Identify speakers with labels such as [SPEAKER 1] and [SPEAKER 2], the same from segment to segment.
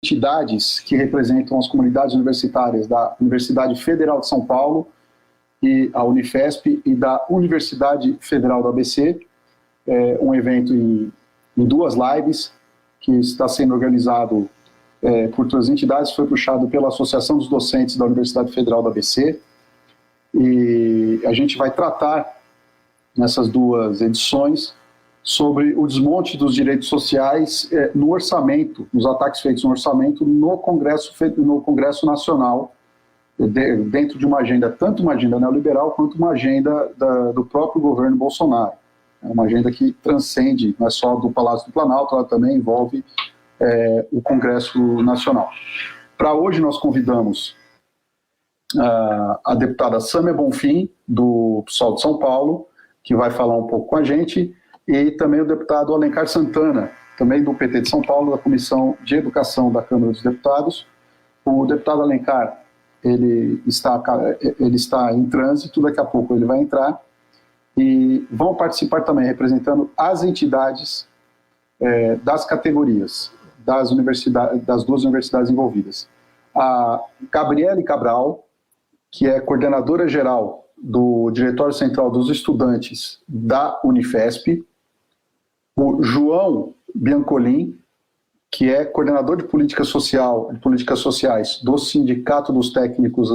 [SPEAKER 1] entidades que representam as comunidades universitárias da Universidade Federal de São Paulo e a Unifesp e da Universidade Federal do ABC, um evento em 2 lives que está sendo organizado por 2 entidades, foi puxado pela Associação dos Docentes da Universidade Federal do ABC, e a gente vai tratar nessas 2 edições sobre o desmonte dos direitos sociais no orçamento, nos ataques feitos no orçamento no Congresso Nacional, dentro de uma agenda, tanto uma agenda neoliberal quanto uma agenda do próprio governo Bolsonaro. É uma agenda que transcende, não é só do Palácio do Planalto, ela também envolve o Congresso Nacional. Para hoje nós convidamos a deputada Sâmia Bonfim, do PSOL de São Paulo, que vai falar um pouco com a gente, e também o deputado Alencar Santana, também do PT de São Paulo, da Comissão de Educação da Câmara dos Deputados. O deputado Alencar, ele está em trânsito, daqui a pouco ele vai entrar, e vão participar também, representando as entidades das categorias, das 2 universidades envolvidas. A Gabriele Cabral, que é coordenadora geral do Diretório Central dos Estudantes da Unifesp, o João Biancolin, que é coordenador de políticas sociais do Sindicato dos Técnicos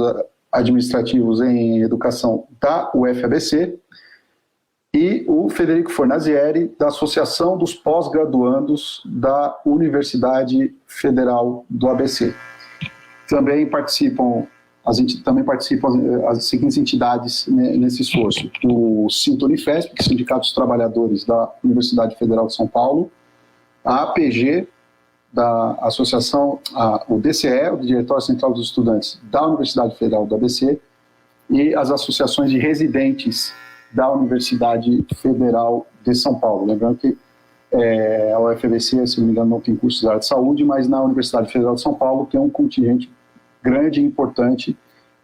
[SPEAKER 1] Administrativos em Educação da UFABC, e o Federico Fornazieri, da Associação dos Pós-Graduandos da Universidade Federal do ABC. Também participam as seguintes entidades nesse esforço: o Sintonifesp, que é o Sindicato dos Trabalhadores da Universidade Federal de São Paulo, a APG, da Associação, o DCE, o Diretório Central dos Estudantes da Universidade Federal do ABC, e as associações de residentes da Universidade Federal de São Paulo. Lembrando que a UFABC, se não me engano, não tem cursos da área de saúde, mas na Universidade Federal de São Paulo tem um contingente grande e importante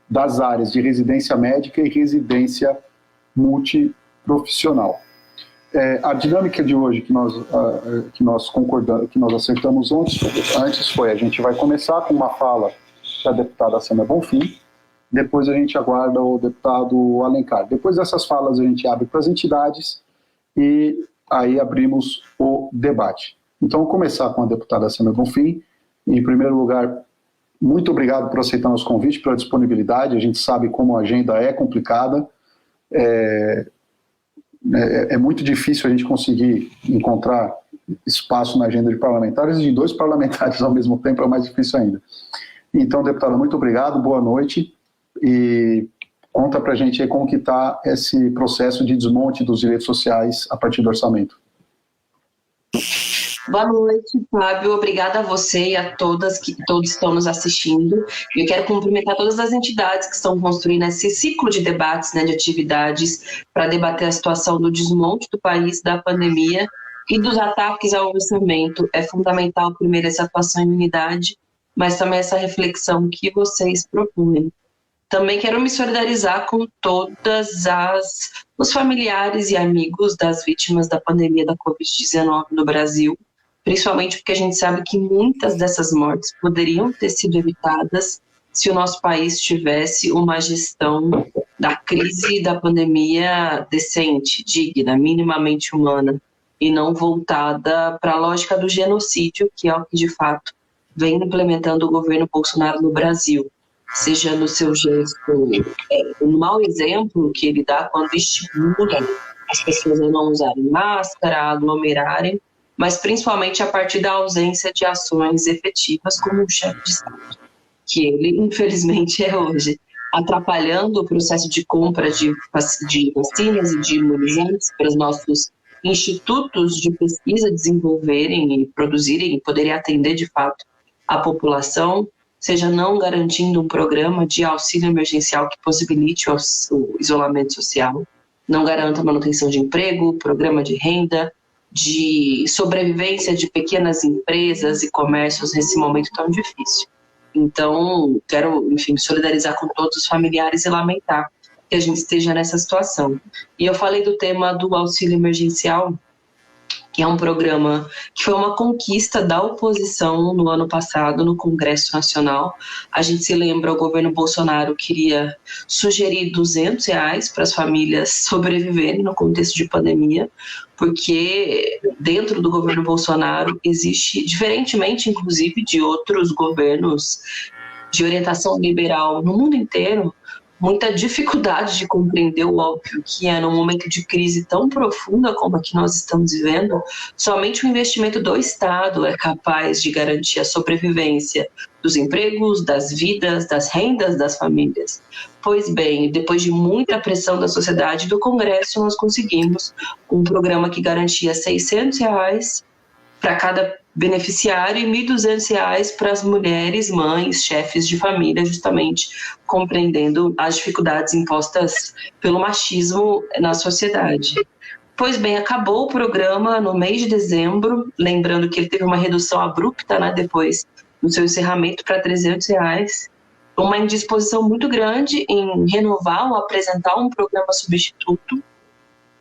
[SPEAKER 1] das áreas de residência médica e residência multiprofissional. A dinâmica de hoje que nós concordamos, que nós acertamos antes foi: a gente vai começar com uma fala da deputada Sâmia Bonfim, depois a gente aguarda o deputado Alencar. Depois dessas falas a gente abre para as entidades e aí abrimos o debate. Então, vou começar com a deputada Sâmia Bonfim. Em primeiro lugar, muito obrigado por aceitar nosso convite, pela disponibilidade. A gente sabe como a agenda é complicada. É muito difícil a gente conseguir encontrar espaço na agenda de parlamentares, e de 2 parlamentares ao mesmo tempo é mais difícil ainda. Então, deputada, muito obrigado, boa noite, e conta pra gente aí como que está esse processo de desmonte dos direitos sociais a partir do orçamento.
[SPEAKER 2] Boa noite, Fábio. Obrigada a você e a todos que estão nos assistindo. Eu quero cumprimentar todas as entidades que estão construindo esse ciclo de debates, de atividades para debater a situação do desmonte do país, da pandemia e dos ataques ao orçamento. É fundamental, primeiro, essa atuação em unidade, mas também essa reflexão que vocês propõem. Também quero me solidarizar com todas os familiares e amigos das vítimas da pandemia da Covid-19 no Brasil, principalmente porque a gente sabe que muitas dessas mortes poderiam ter sido evitadas se o nosso país tivesse uma gestão da crise da pandemia decente, digna, minimamente humana, e não voltada para a lógica do genocídio, que é o que de fato vem implementando o governo Bolsonaro no Brasil, seja no seu gesto, um mau exemplo que ele dá quando estimula as pessoas a não usarem máscara, a aglomerarem, mas principalmente a partir da ausência de ações efetivas como um chefe de Estado, que ele, infelizmente, é hoje, atrapalhando o processo de compra de vacinas e de imunizantes para os nossos institutos de pesquisa desenvolverem e produzirem e poderem atender, de fato, a população, seja não garantindo um programa de auxílio emergencial que possibilite o isolamento social, não garanta a manutenção de emprego, programa de renda, de sobrevivência de pequenas empresas e comércios nesse momento tão difícil. Então, quero, enfim, me solidarizar com todos os familiares e lamentar que a gente esteja nessa situação. E eu falei do tema do auxílio emergencial que é um programa que foi uma conquista da oposição no ano passado no Congresso Nacional. A gente se lembra, o governo Bolsonaro queria sugerir R$ 200 para as famílias sobreviverem no contexto de pandemia, porque dentro do governo Bolsonaro existe, diferentemente inclusive de outros governos de orientação liberal no mundo inteiro, muita dificuldade de compreender o óbvio, que é num momento de crise tão profunda como a que nós estamos vivendo, somente o investimento do Estado é capaz de garantir a sobrevivência dos empregos, das vidas, das rendas das famílias. Pois bem, depois de muita pressão da sociedade e do Congresso, nós conseguimos um programa que garantia R$ 600 para cada beneficiário e R$ 1.200 para as mulheres, mães, chefes de família, justamente compreendendo as dificuldades impostas pelo machismo na sociedade. Pois bem, acabou o programa no mês de dezembro, lembrando que ele teve uma redução abrupta, né, depois do seu encerramento para R$ 300, uma indisposição muito grande em renovar ou apresentar um programa substituto.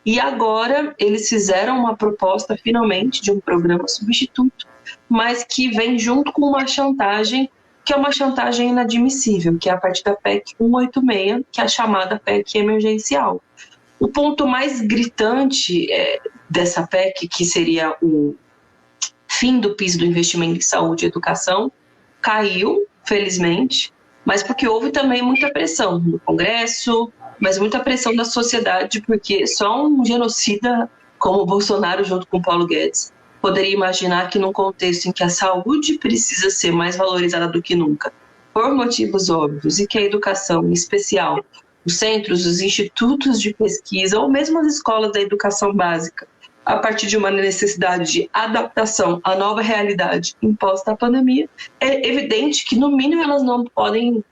[SPEAKER 2] E agora eles fizeram uma proposta, finalmente, de um programa substituto, mas que vem junto com uma chantagem, que é uma chantagem inadmissível, que é a partir da PEC 186, que é a chamada PEC emergencial. O ponto mais gritante dessa PEC, que seria o fim do piso do investimento em saúde e educação, caiu, felizmente, mas porque houve também muita pressão no Congresso, mas muita pressão da sociedade, porque só um genocida como o Bolsonaro, junto com o Paulo Guedes, poderia imaginar que num contexto em que a saúde precisa ser mais valorizada do que nunca, por motivos óbvios, e que a educação, em especial, os centros, os institutos de pesquisa, ou mesmo as escolas da educação básica, a partir de uma necessidade de adaptação à nova realidade imposta à pandemia, é evidente que, no mínimo, elas não podem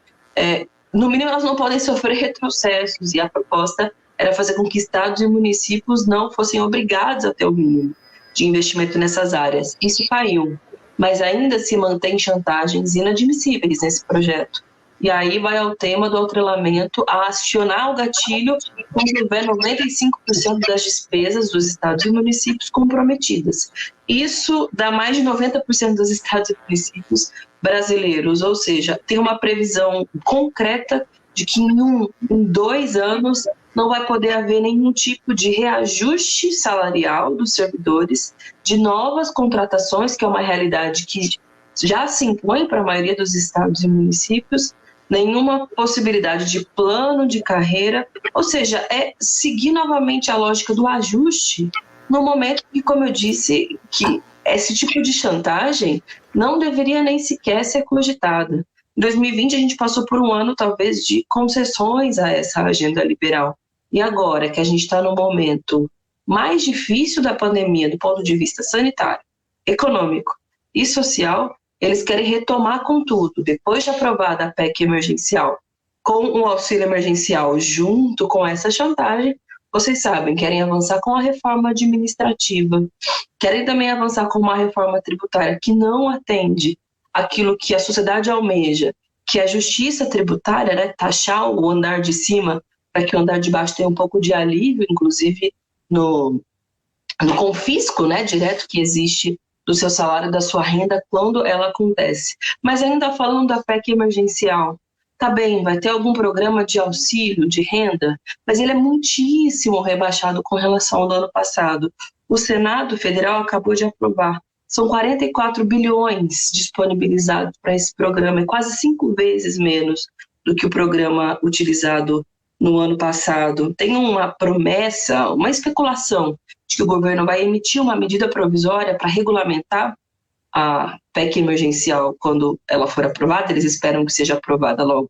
[SPEAKER 2] sofrer retrocessos, e a proposta era fazer com que estados e municípios não fossem obrigados a ter o mínimo de investimento nessas áreas. Isso caiu, mas ainda se mantém chantagens inadmissíveis nesse projeto. E aí vai ao tema do atrelamento a acionar o gatilho quando houver 95% das despesas dos estados e municípios comprometidas. Isso dá mais de 90% dos estados e municípios brasileiros, ou seja, tem uma previsão concreta de que em 2 anos não vai poder haver nenhum tipo de reajuste salarial dos servidores, de novas contratações, que é uma realidade que já se impõe para a maioria dos estados e municípios, nenhuma possibilidade de plano de carreira, ou seja, é seguir novamente a lógica do ajuste no momento que, como eu disse, que esse tipo de chantagem não deveria nem sequer ser cogitada. Em 2020 a gente passou por um ano talvez de concessões a essa agenda liberal. E agora que a gente está no momento mais difícil da pandemia do ponto de vista sanitário, econômico e social, eles querem retomar com tudo, depois de aprovada a PEC emergencial, com o auxílio emergencial junto com essa chantagem. Vocês sabem, querem avançar com a reforma administrativa, querem também avançar com uma reforma tributária que não atende aquilo que a sociedade almeja, que é a justiça tributária, né, taxar o andar de cima para que o andar de baixo tenha um pouco de alívio, inclusive no confisco, né, direto que existe do seu salário, da sua renda, quando ela acontece. Mas ainda falando da PEC emergencial, tá bem, vai ter algum programa de auxílio, de renda, mas ele é muitíssimo rebaixado com relação ao do ano passado. O Senado Federal acabou de aprovar. São 44 bilhões disponibilizados para esse programa, é quase 5 vezes menos do que o programa utilizado no ano passado. Tem uma promessa, uma especulação de que o governo vai emitir uma medida provisória para regulamentar a PEC emergencial quando ela for aprovada. Eles esperam que seja aprovada logo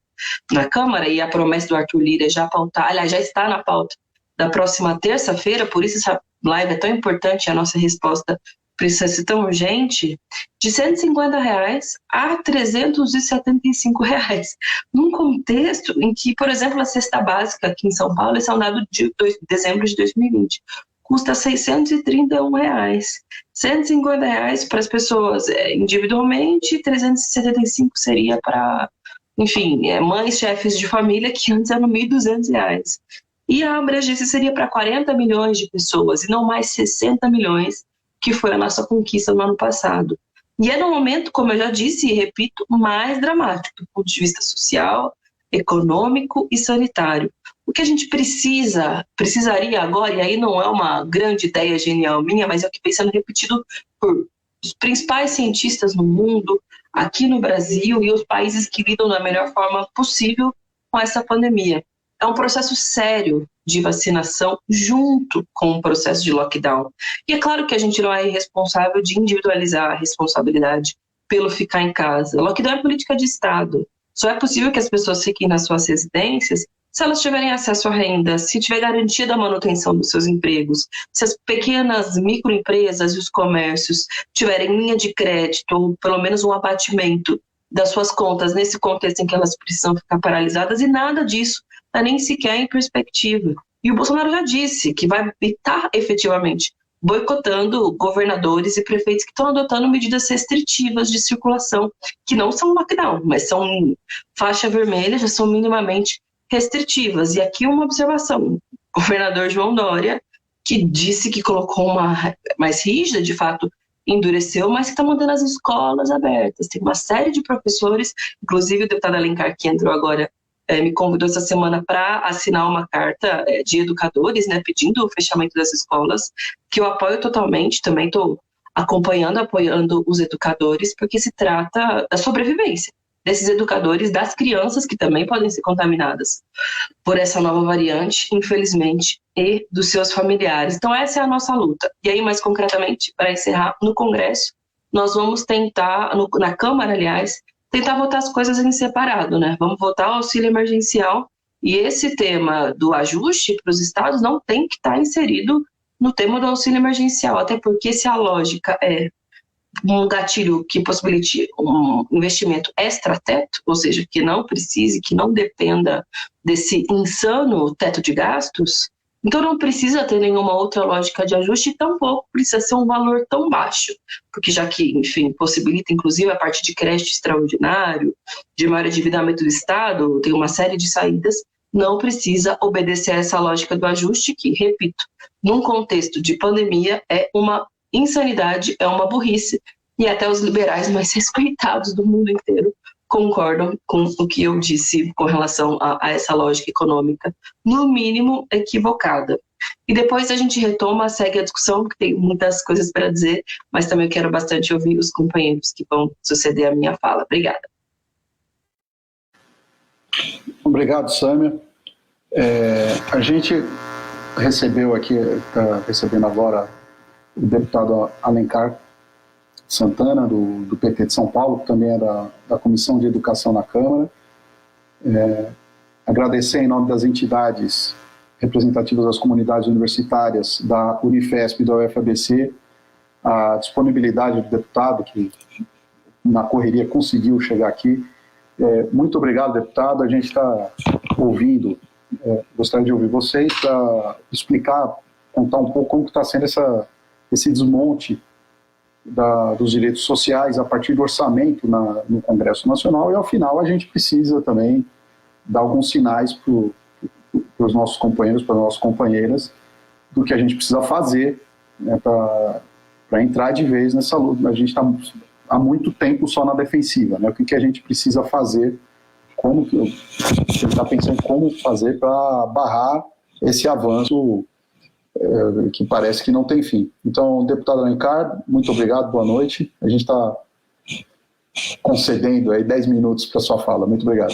[SPEAKER 2] na Câmara, e a promessa do Arthur Lira é já pautar, aliás, já está na pauta da próxima terça-feira, por isso essa live é tão importante, a nossa resposta precisa ser tão urgente, de R$150 a R$375, num contexto em que, por exemplo, a cesta básica aqui em São Paulo, esse é um dado de dezembro de 2020, custa R$631. R$150 para as pessoas individualmente, R$375 seria para, enfim, mães, chefes de família, que antes eram R$1.200. E a abrangência seria para 40 milhões de pessoas, e não mais 60 milhões que foi a nossa conquista no ano passado. E é no momento, como eu já disse e repito, mais dramático do ponto de vista social, econômico e sanitário. O que a gente precisaria agora, e aí não é uma grande ideia genial minha, mas é o que vem sendo repetido por os principais cientistas no mundo, aqui no Brasil e os países que lidam da melhor forma possível com essa pandemia. É um processo sério de vacinação junto com o processo de lockdown. E é claro que a gente não é irresponsável de individualizar a responsabilidade pelo ficar em casa. Lockdown é política de Estado. Só é possível que as pessoas fiquem nas suas residências se elas tiverem acesso à renda, se tiver garantia da manutenção dos seus empregos, se as pequenas microempresas e os comércios tiverem linha de crédito ou pelo menos um abatimento das suas contas nesse contexto em que elas precisam ficar paralisadas, e nada disso está nem sequer em perspectiva. E o Bolsonaro já disse que vai estar efetivamente boicotando governadores e prefeitos que estão adotando medidas restritivas de circulação, que não são lockdown, mas são faixa vermelha, já são minimamente restritivas. E aqui uma observação: o governador João Dória, que disse que colocou uma mais rígida, de fato endureceu, mas que está mantendo as escolas abertas. Tem uma série de professores, inclusive o deputado Alencar, que entrou agora, me convidou essa semana para assinar uma carta de educadores, né, pedindo o fechamento das escolas, que eu apoio totalmente, também estou apoiando os educadores, porque se trata da sobrevivência desses educadores, das crianças que também podem ser contaminadas por essa nova variante, infelizmente, e dos seus familiares. Então essa é a nossa luta. E aí, mais concretamente, para encerrar, no Congresso, nós vamos tentar, na Câmara, aliás, tentar votar as coisas em separado, né? Vamos votar o auxílio emergencial, e esse tema do ajuste para os estados não tem que estar inserido no tema do auxílio emergencial, até porque se a lógica é um gatilho que possibilite um investimento extra-teto, ou seja, que não precise, que não dependa desse insano teto de gastos, então não precisa ter nenhuma outra lógica de ajuste, tampouco precisa ser um valor tão baixo, porque já que, enfim, possibilita inclusive a parte de crédito extraordinário, de maior endividamento do Estado, tem uma série de saídas, não precisa obedecer a essa lógica do ajuste que, repito, num contexto de pandemia é uma insanidade, é uma burrice, e até os liberais mais respeitados do mundo inteiro concordam com o que eu disse com relação a essa lógica econômica, no mínimo equivocada. E depois a gente retoma, segue a discussão, porque tem muitas coisas para dizer, mas também eu quero bastante ouvir os companheiros que vão suceder a minha fala. Obrigada.
[SPEAKER 1] Obrigado, Sâmia. A gente recebeu aqui, está recebendo agora o deputado Alencar Santana, do PT de São Paulo, que também é da Comissão de Educação na Câmara. Agradecer em nome das entidades representativas das comunidades universitárias, da Unifesp e da UFABC, a disponibilidade do deputado, que na correria conseguiu chegar aqui. Muito obrigado, deputado. A gente está ouvindo, gostaria de ouvir vocês para explicar, contar um pouco como está sendo esse desmonte dos direitos sociais a partir do orçamento no Congresso Nacional, e ao final a gente precisa também dar alguns sinais para os nossos companheiros, para as nossas companheiras, do que a gente precisa fazer, né, para entrar de vez nessa luta. A gente está há muito tempo só na defensiva, né? O que a gente precisa fazer, ele está pensando como fazer para barrar esse avanço que parece que não tem fim. Então, deputado Alencar, muito obrigado, boa noite. A gente está concedendo aí 10 minutos para a sua fala. Muito obrigado.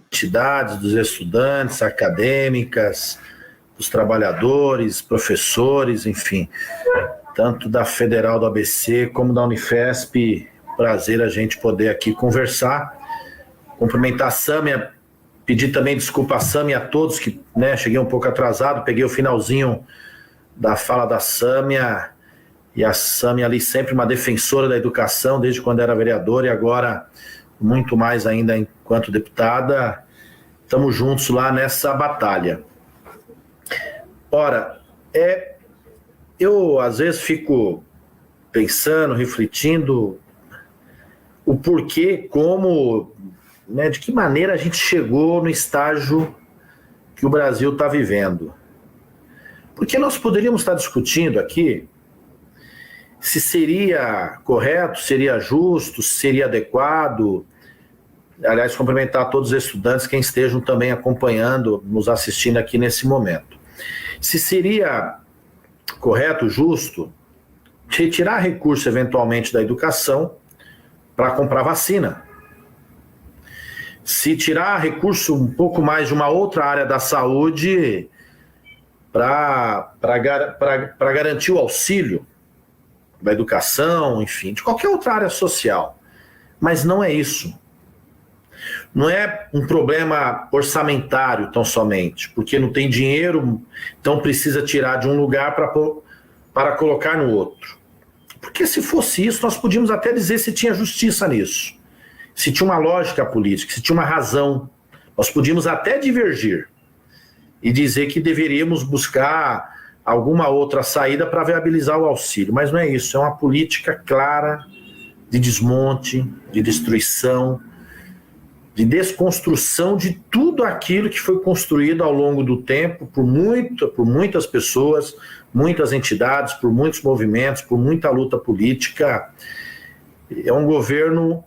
[SPEAKER 3] Entidades, dos estudantes, acadêmicas, dos trabalhadores, professores, enfim, tanto da Federal do ABC como da Unifesp. Prazer a gente poder aqui conversar. Cumprimentar a Sâmia, pedir também desculpa a Sâmia e a todos que, né, cheguei um pouco atrasado, peguei o finalzinho da fala da Sâmia, e a Sâmia ali sempre uma defensora da educação, desde quando era vereadora e agora muito mais ainda enquanto deputada. Estamos juntos lá nessa batalha. Ora, eu às vezes fico pensando, refletindo o porquê, como, né, de que maneira a gente chegou no estágio que que o Brasil está vivendo. Porque nós poderíamos estar discutindo aqui se seria correto, seria justo, seria adequado. Aliás, cumprimentar todos os estudantes que estejam também acompanhando, nos assistindo aqui nesse momento. Se seria correto, justo, retirar recurso eventualmente da educação para comprar vacina. Se tirar recurso um pouco mais de uma outra área da saúde para garantir o auxílio da educação, enfim, de qualquer outra área social. Mas não é isso. Não é um problema orçamentário tão somente, porque não tem dinheiro, então precisa tirar de um lugar para colocar no outro. Porque se fosse isso, nós podíamos até dizer se tinha justiça nisso, se tinha uma lógica política, se tinha uma razão. Nós podíamos até divergir e dizer que deveríamos buscar alguma outra saída para viabilizar o auxílio, mas não é isso, é uma política clara de desmonte, de destruição, de desconstrução de tudo aquilo que foi construído ao longo do tempo por muitas pessoas, muitas entidades, por muitos movimentos, por muita luta política. É um governo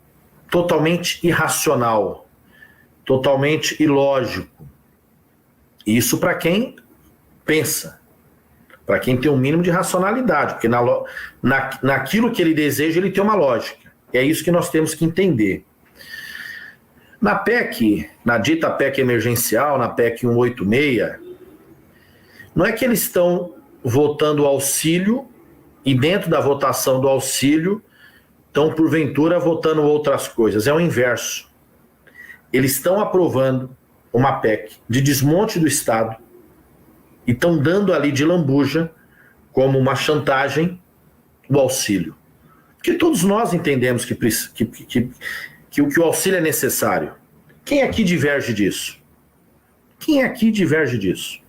[SPEAKER 3] totalmente irracional, totalmente ilógico. Isso para quem pensa, para quem tem um mínimo de racionalidade, porque naquilo que ele deseja ele tem uma lógica. É isso que nós temos que entender. Na PEC, na dita PEC emergencial, na PEC 186, não é que eles estão votando o auxílio e dentro da votação do auxílio estão, porventura, votando outras coisas. É o inverso. Eles estão aprovando uma PEC de desmonte do Estado e estão dando ali de lambuja, como uma chantagem, o auxílio. Porque todos nós entendemos que o auxílio é necessário. Quem aqui diverge disso? Quem aqui diverge disso?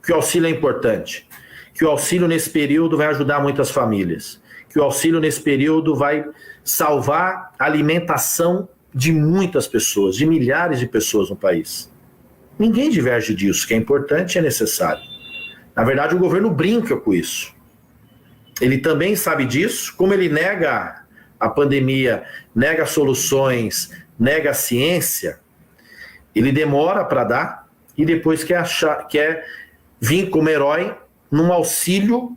[SPEAKER 3] Que o auxílio é importante. Que o auxílio nesse período vai ajudar muitas famílias. Que o auxílio nesse período vai salvar a alimentação de muitas pessoas, de milhares de pessoas no país. Ninguém diverge disso, que é importante e é necessário. Na verdade, o governo brinca com isso. Ele também sabe disso, como ele nega a pandemia, nega soluções, nega a ciência, ele demora para dar e depois quer vir como herói num auxílio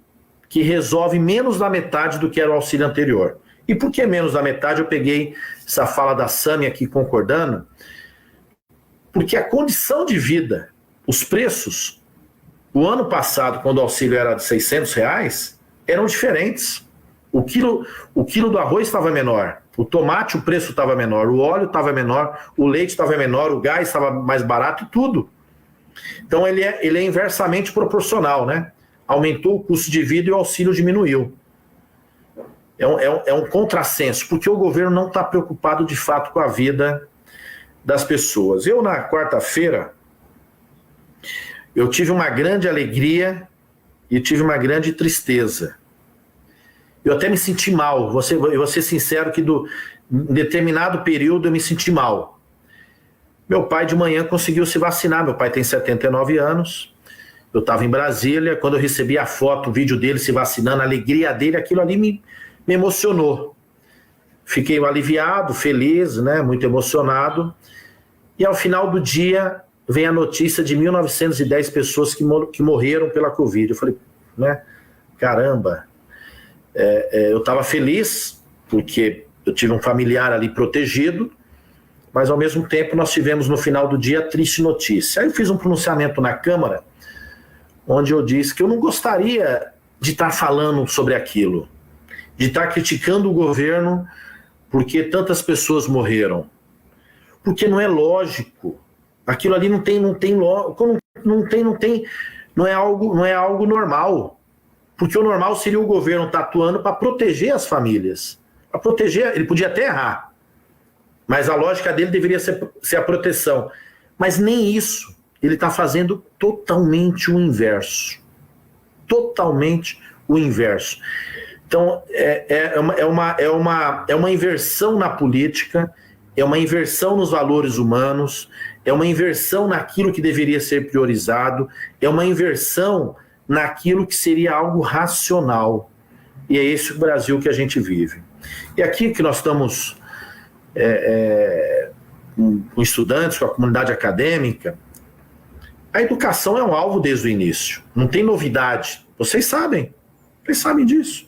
[SPEAKER 3] que resolve menos da metade do que era o auxílio anterior. E por que menos da metade? Eu peguei essa fala da Sami aqui concordando, porque a condição de vida, os preços, o ano passado, quando o auxílio era de R$600, eram diferentes. O quilo do arroz estava menor, o tomate, o preço estava menor, o óleo estava menor, o leite estava menor, o gás estava mais barato e tudo. Então ele é inversamente proporcional, né? Aumentou o custo de vida e o auxílio diminuiu. É um contrassenso, porque o governo não está preocupado de fato com a vida das pessoas. Eu, na quarta-feira, eu tive uma grande alegria e tive uma grande tristeza. Eu até me senti mal, vou ser sincero que em determinado período eu me senti mal. Meu pai de manhã conseguiu se vacinar, meu pai tem 79 anos, eu estava em Brasília, quando eu recebi a foto, o vídeo dele se vacinando, a alegria dele, aquilo ali me emocionou. Fiquei aliviado, feliz, né, muito emocionado, e ao final do dia vem a notícia de 1.910 pessoas que morreram pela Covid. Eu falei, né, caramba, eu estava feliz, porque eu tive um familiar ali protegido, mas ao mesmo tempo nós tivemos no final do dia a triste notícia. Aí eu fiz um pronunciamento na Câmara, onde eu disse que eu não gostaria de estar falando sobre aquilo, de estar criticando o governo porque tantas pessoas morreram. Porque não é lógico. Aquilo ali não é algo normal. Porque o normal seria o governo estar atuando para proteger as famílias. Para proteger, ele podia até errar, mas a lógica dele deveria ser a proteção. Mas nem isso. Ele está fazendo totalmente o inverso. Totalmente o inverso. Então, é uma inversão na política, é uma inversão nos valores humanos, é uma inversão naquilo que deveria ser priorizado, é uma inversão naquilo que seria algo racional. E é esse o Brasil que a gente vive. E aqui que nós estamos com estudantes, com a comunidade acadêmica, a educação é um alvo desde o início. Não tem novidade. Vocês sabem disso.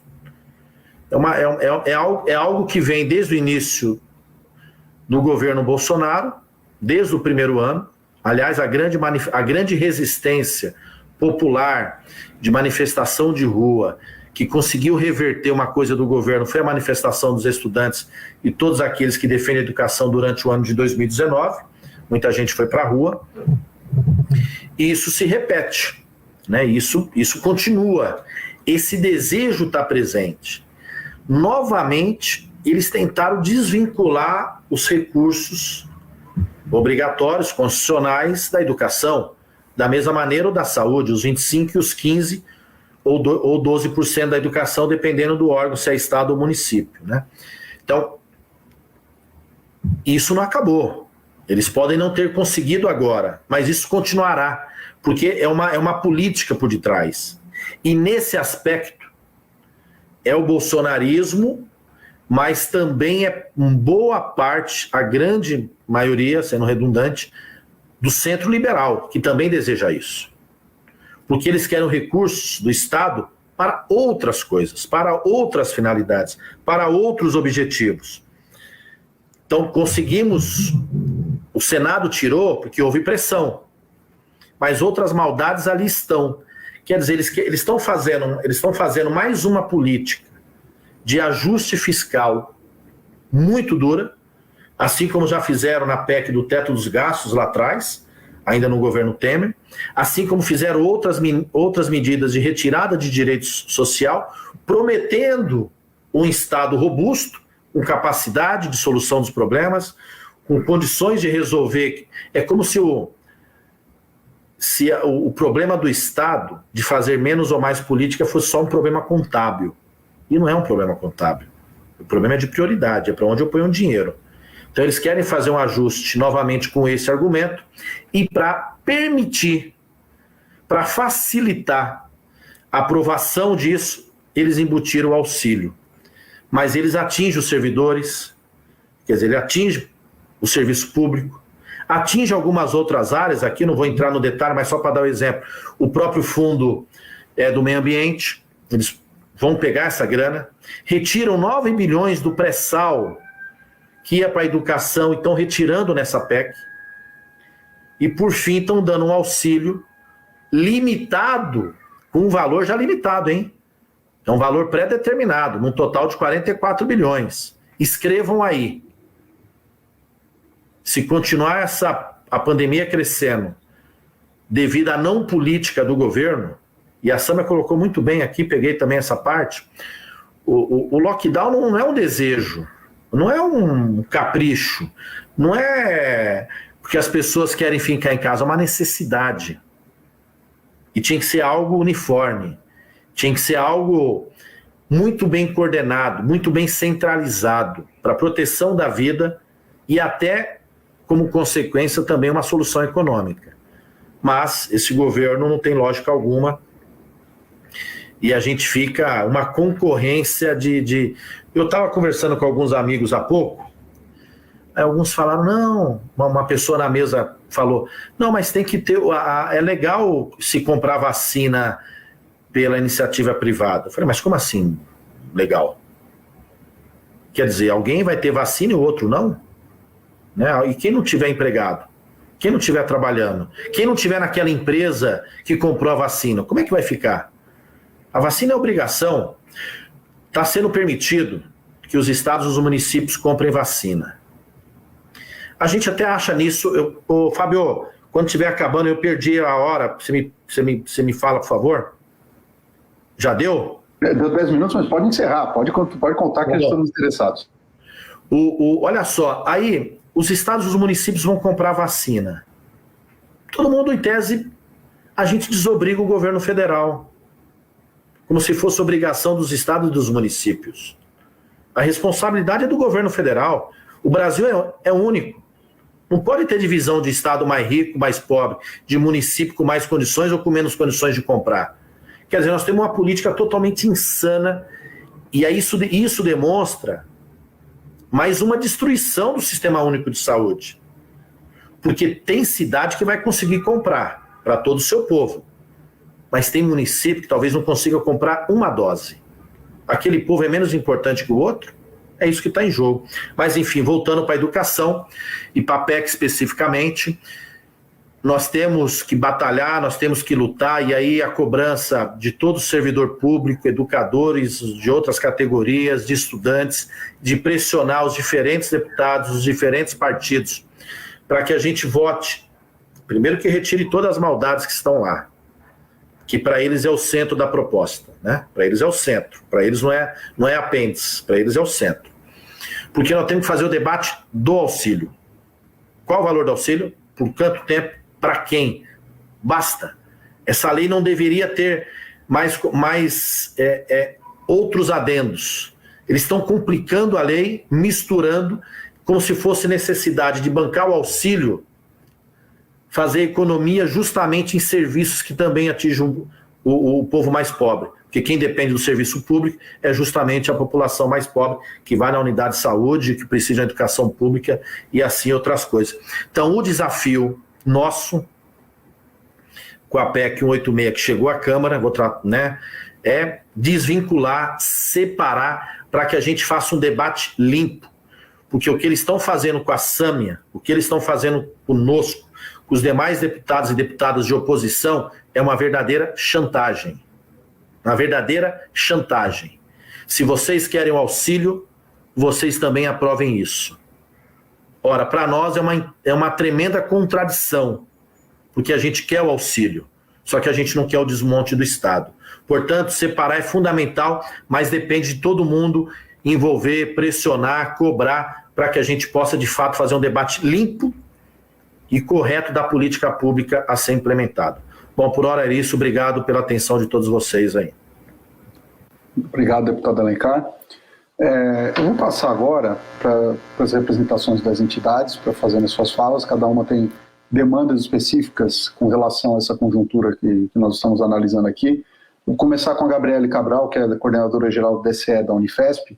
[SPEAKER 3] É algo que vem desde o início do governo Bolsonaro, desde o primeiro ano. Aliás, a grande resistência popular de manifestação de rua que conseguiu reverter uma coisa do governo foi a manifestação dos estudantes e todos aqueles que defendem a educação durante o ano de 2019. Muita gente foi para a rua. E isso se repete, né? Isso continua. Esse desejo está presente. Novamente, eles tentaram desvincular os recursos obrigatórios, constitucionais da educação, da mesma maneira o da saúde, os 25% e os 15% ou 12% da educação, dependendo do órgão, se é estado ou município, né? Então, isso não acabou. Eles podem não ter conseguido agora, mas isso continuará, porque é uma política por detrás. E nesse aspecto, é o bolsonarismo, mas também é em boa parte, a grande maioria, sendo redundante, do centro liberal, que também deseja isso. Porque eles querem recursos do Estado para outras coisas, para outras finalidades, para outros objetivos. Então, conseguimos... O Senado tirou porque houve pressão, mas outras maldades ali estão. Quer dizer, eles estão fazendo mais uma política de ajuste fiscal muito dura, assim como já fizeram na PEC do teto dos gastos lá atrás, ainda no governo Temer, assim como fizeram outras medidas de retirada de direito social, prometendo um Estado robusto, com capacidade de solução dos problemas, com condições de resolver. É como se o problema do Estado de fazer menos ou mais política fosse só um problema contábil. E não é um problema contábil. O problema é de prioridade, é para onde eu ponho o dinheiro. Então eles querem fazer um ajuste novamente com esse argumento e para permitir, para facilitar a aprovação disso, eles embutiram o auxílio. Mas eles atingem os servidores, quer dizer, ele atinge o serviço público, atinge algumas outras áreas, aqui não vou entrar no detalhe, mas só para dar um exemplo, o próprio fundo do meio ambiente, eles vão pegar essa grana, retiram 9 bilhões do pré-sal que ia para a educação e estão retirando nessa PEC, e por fim estão dando um auxílio limitado, com um valor já limitado, hein? É um valor pré-determinado, num total de 44 bilhões. Escrevam aí. Se continuar a pandemia crescendo devido à não política do governo, e a Sâmia colocou muito bem aqui, peguei também essa parte, o lockdown não é um desejo, não é um capricho, não é porque as pessoas querem ficar em casa, é uma necessidade. E tinha que ser algo uniforme, tinha que ser algo muito bem coordenado, muito bem centralizado, para proteção da vida e até, como consequência, também uma solução econômica. Mas esse governo não tem lógica alguma e a gente fica uma concorrência de... Eu estava conversando com alguns amigos há pouco, aí alguns falaram, não, uma pessoa na mesa falou, não, mas tem que ter, é legal se comprar vacina pela iniciativa privada. Eu falei, mas como assim legal? Quer dizer, alguém vai ter vacina e o outro não? Né? E quem não tiver empregado? Quem não estiver trabalhando? Quem não tiver naquela empresa que comprou a vacina? Como é que vai ficar? A vacina é obrigação. Está sendo permitido que os estados e os municípios comprem vacina. A gente até acha nisso... Fábio, quando estiver acabando, eu perdi a hora. Você me fala, por favor? Já deu?
[SPEAKER 1] Deu 10 minutos, mas pode encerrar. Pode contar que estamos interessados.
[SPEAKER 3] Olha só, aí os estados e os municípios vão comprar vacina. Todo mundo, em tese, a gente desobriga o governo federal, como se fosse obrigação dos estados e dos municípios. A responsabilidade é do governo federal. O Brasil é único. Não pode ter divisão de estado mais rico, mais pobre, de município com mais condições ou com menos condições de comprar. Quer dizer, nós temos uma política totalmente insana e aí isso demonstra mais uma destruição do Sistema Único de Saúde. Porque tem cidade que vai conseguir comprar para todo o seu povo, mas tem município que talvez não consiga comprar uma dose. Aquele povo é menos importante que o outro? É isso que está em jogo. Mas, enfim, voltando para a educação e para a PEC especificamente, nós temos que batalhar, nós temos que lutar, e aí a cobrança de todo servidor público, educadores de outras categorias, de estudantes, de pressionar os diferentes deputados, os diferentes partidos, para que a gente vote. Primeiro que retire todas as maldades que estão lá, que para eles é o centro da proposta, né? Para eles é o centro, para eles não é apêndice, para eles é o centro. Porque nós temos que fazer o debate do auxílio. Qual o valor do auxílio? Por quanto tempo? Para quem? Basta. Essa lei não deveria ter mais outros adendos. Eles estão complicando a lei, misturando, como se fosse necessidade de bancar o auxílio, fazer economia justamente em serviços que também atingem o povo mais pobre. Porque quem depende do serviço público é justamente a população mais pobre, que vai na unidade de saúde, que precisa de educação pública e assim outras coisas. Então, o desafio nosso, com a PEC 186 que chegou à Câmara, é desvincular, separar, para que a gente faça um debate limpo. Porque o que eles estão fazendo com a Sâmia, o que eles estão fazendo conosco, com os demais deputados e deputadas de oposição, é uma verdadeira chantagem. Uma verdadeira chantagem. Se vocês querem o auxílio, vocês também aprovem isso. Ora, para nós é uma tremenda contradição, porque a gente quer o auxílio, só que a gente não quer o desmonte do Estado. Portanto, separar é fundamental, mas depende de todo mundo envolver, pressionar, cobrar, para que a gente possa, de fato, fazer um debate limpo e correto da política pública a ser implementado. Bom, por hora é isso. Obrigado pela atenção de todos vocês aí.
[SPEAKER 1] Obrigado, deputado Alencar. Eu vou passar agora para as representações das entidades, para fazerem as suas falas. Cada uma tem demandas específicas com relação a essa conjuntura que nós estamos analisando aqui. Vou começar com a Gabriele Cabral, que é a coordenadora-geral do DCE da Unifesp.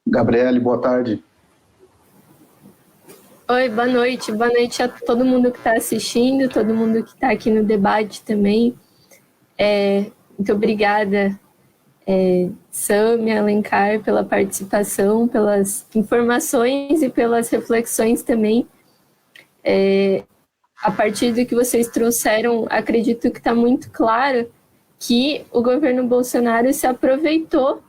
[SPEAKER 1] Gabriele, boa tarde.
[SPEAKER 4] Oi, boa noite. Boa noite a todo mundo que está assistindo, todo mundo que está aqui no debate também. Muito obrigada, Sâmia, Alencar, pela participação, pelas informações e pelas reflexões também. A partir do que vocês trouxeram, acredito que está muito claro que o governo Bolsonaro se aproveitou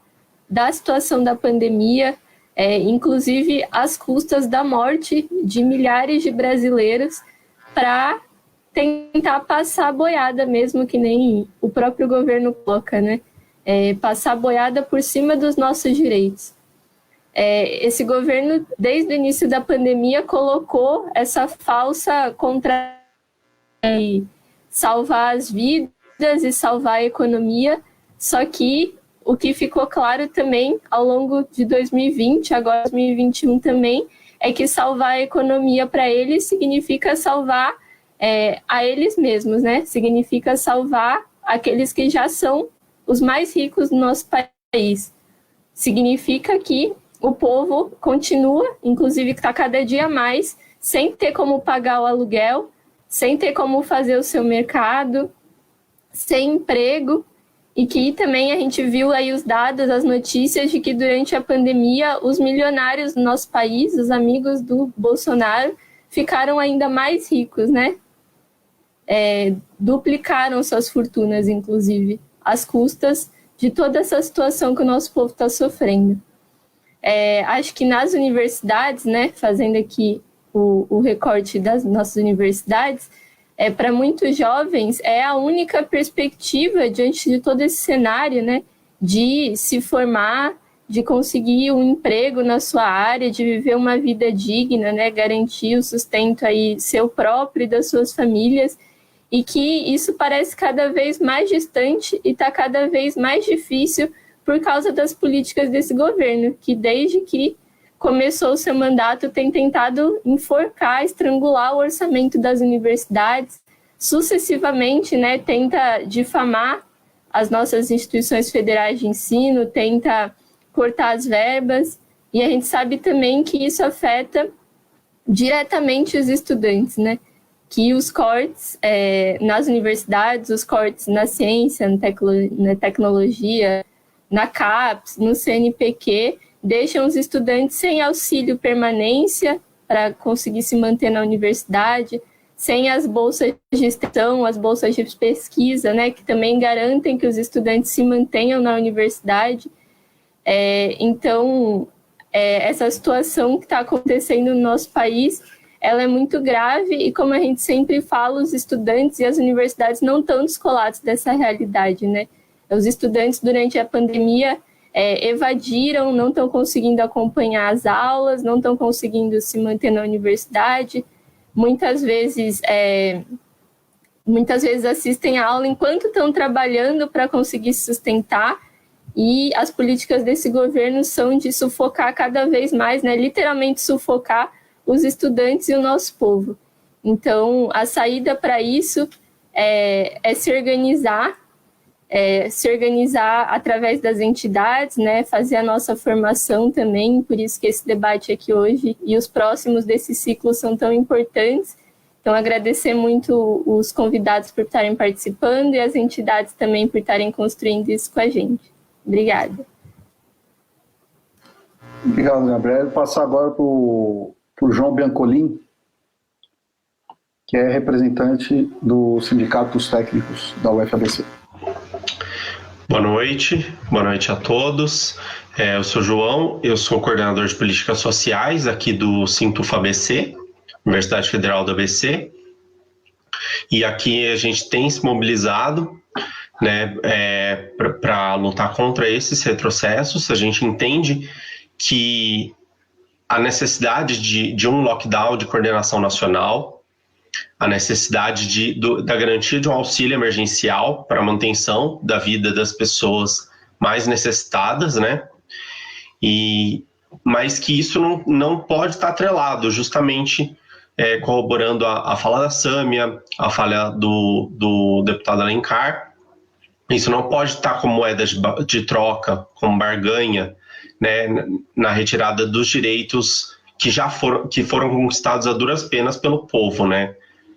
[SPEAKER 4] da situação da pandemia, inclusive às custas da morte de milhares de brasileiros, para tentar passar a boiada, mesmo que nem o próprio governo coloca, né? Passar a boiada por cima dos nossos direitos. Esse governo, desde o início da pandemia, colocou essa falsa contra salvar as vidas e salvar a economia, só que o que ficou claro também ao longo de 2020, agora 2021 também, é que salvar a economia para eles significa salvar a eles mesmos, né? Significa salvar aqueles que já são os mais ricos do nosso país. Significa que o povo continua, inclusive que está cada dia mais, sem ter como pagar o aluguel, sem ter como fazer o seu mercado, sem emprego, e que também a gente viu aí os dados, as notícias de que durante a pandemia os milionários do nosso país, os amigos do Bolsonaro, ficaram ainda mais ricos, né? Duplicaram suas fortunas, inclusive, às custas de toda essa situação que o nosso povo está sofrendo. Acho que nas universidades, né, fazendo aqui o recorte das nossas universidades, para muitos jovens é a única perspectiva diante de todo esse cenário, né, de se formar, de conseguir um emprego na sua área, de viver uma vida digna, né, garantir o sustento aí seu próprio e das suas famílias, e que isso parece cada vez mais distante e está cada vez mais difícil por causa das políticas desse governo, que desde que começou o seu mandato, tem tentado enforcar, estrangular o orçamento das universidades, sucessivamente, né, tenta difamar as nossas instituições federais de ensino, tenta cortar as verbas, e a gente sabe também que isso afeta diretamente os estudantes, né? Que os cortes nas universidades, os cortes na ciência, na tecnologia, na CAPES, no CNPq, deixam os estudantes sem auxílio permanência para conseguir se manter na universidade, sem as bolsas de extensão, as bolsas de pesquisa, né, que também garantem que os estudantes se mantenham na universidade. Então, essa situação que está acontecendo no nosso país, ela é muito grave e, como a gente sempre fala, os estudantes e as universidades não estão descolados dessa realidade, né? Os estudantes, durante a pandemia, evadiram, não estão conseguindo acompanhar as aulas, não estão conseguindo se manter na universidade, muitas vezes assistem a aula enquanto estão trabalhando para conseguir se sustentar, e as políticas desse governo são de sufocar cada vez mais, né, literalmente sufocar os estudantes e o nosso povo. Então, a saída para isso é se organizar através das entidades, né, fazer a nossa formação também, por isso que esse debate aqui hoje e os próximos desse ciclo são tão importantes. Então, agradecer muito os convidados por estarem participando e as entidades também por estarem construindo isso com a gente. Obrigada.
[SPEAKER 1] Obrigado, Gabriel. Vou passar agora para o João Biancolin, que é representante do Sindicato dos Técnicos da UFABC.
[SPEAKER 5] Boa noite a todos. Eu sou João, eu sou coordenador de políticas sociais aqui do Sintuf-ABC, Universidade Federal do ABC, e aqui a gente tem se mobilizado, né, para lutar contra esses retrocessos. A gente entende que a necessidade de um lockdown de coordenação nacional, a necessidade da garantia de um auxílio emergencial para a manutenção da vida das pessoas mais necessitadas, né? Mas que isso não pode estar atrelado, justamente corroborando a fala da Sâmia, a fala do deputado Alencar. Isso não pode estar como moeda de troca, como barganha, né, na retirada dos direitos que foram conquistados a duras penas pelo povo, né?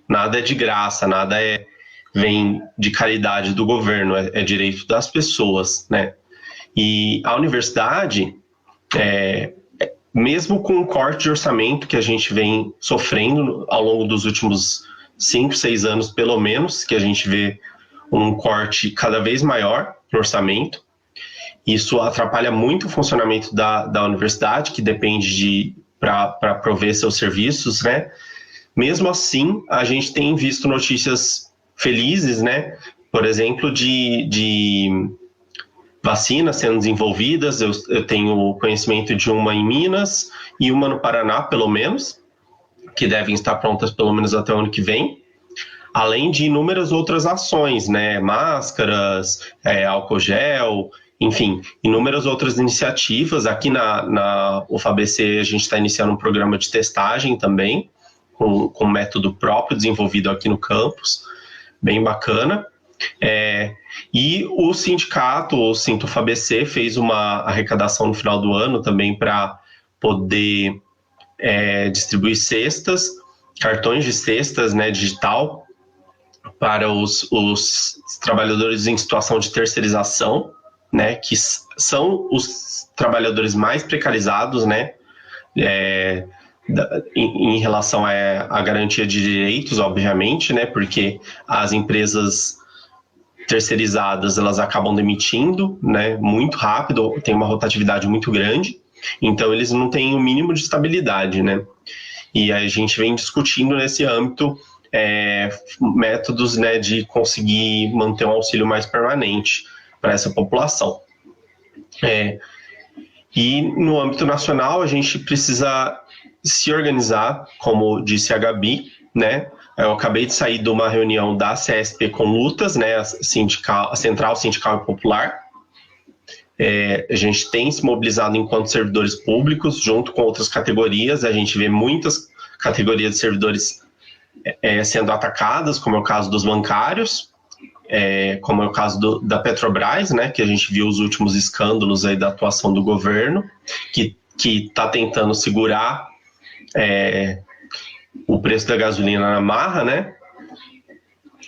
[SPEAKER 5] Nada é de graça, nada vem de caridade do governo, é direito das pessoas, né? E a universidade, mesmo com o corte de orçamento que a gente vem sofrendo ao longo dos últimos 5, 6 anos, pelo menos, que a gente vê um corte cada vez maior no orçamento, isso atrapalha muito o funcionamento da universidade, que depende para prover seus serviços, né? Mesmo assim, a gente tem visto notícias felizes, né? Por exemplo, de vacinas sendo desenvolvidas. Eu tenho conhecimento de uma em Minas e uma no Paraná, pelo menos, que devem estar prontas pelo menos até o ano que vem. Além de inúmeras outras ações, né? Máscaras, álcool gel, enfim, inúmeras outras iniciativas. Aqui na UFABC a gente está iniciando um programa de testagem também, com método próprio desenvolvido aqui no campus, bem bacana. E o sindicato, o Sintuf-ABC, fez uma arrecadação no final do ano também para poder distribuir cestas, cartões de cestas, né, digital, para os trabalhadores em situação de terceirização, né, que são os trabalhadores mais precarizados, né, em relação à garantia de direitos, obviamente, né, porque as empresas terceirizadas, elas acabam demitindo, né, muito rápido, tem uma rotatividade muito grande, então eles não têm o mínimo de estabilidade, né, e a gente vem discutindo nesse âmbito métodos, né, de conseguir manter um auxílio mais permanente para essa população. E no âmbito nacional, a gente precisa se organizar, como disse a Gabi, né? Eu acabei de sair de uma reunião da CSP com lutas, né? A Central Sindical e Popular. A gente tem se mobilizado enquanto servidores públicos, junto com outras categorias. A gente vê muitas categorias de servidores sendo atacadas, como é o caso dos bancários, como é o caso da Petrobras, né, que a gente viu os últimos escândalos aí da atuação do governo, que está tentando segurar o preço da gasolina na marra, né,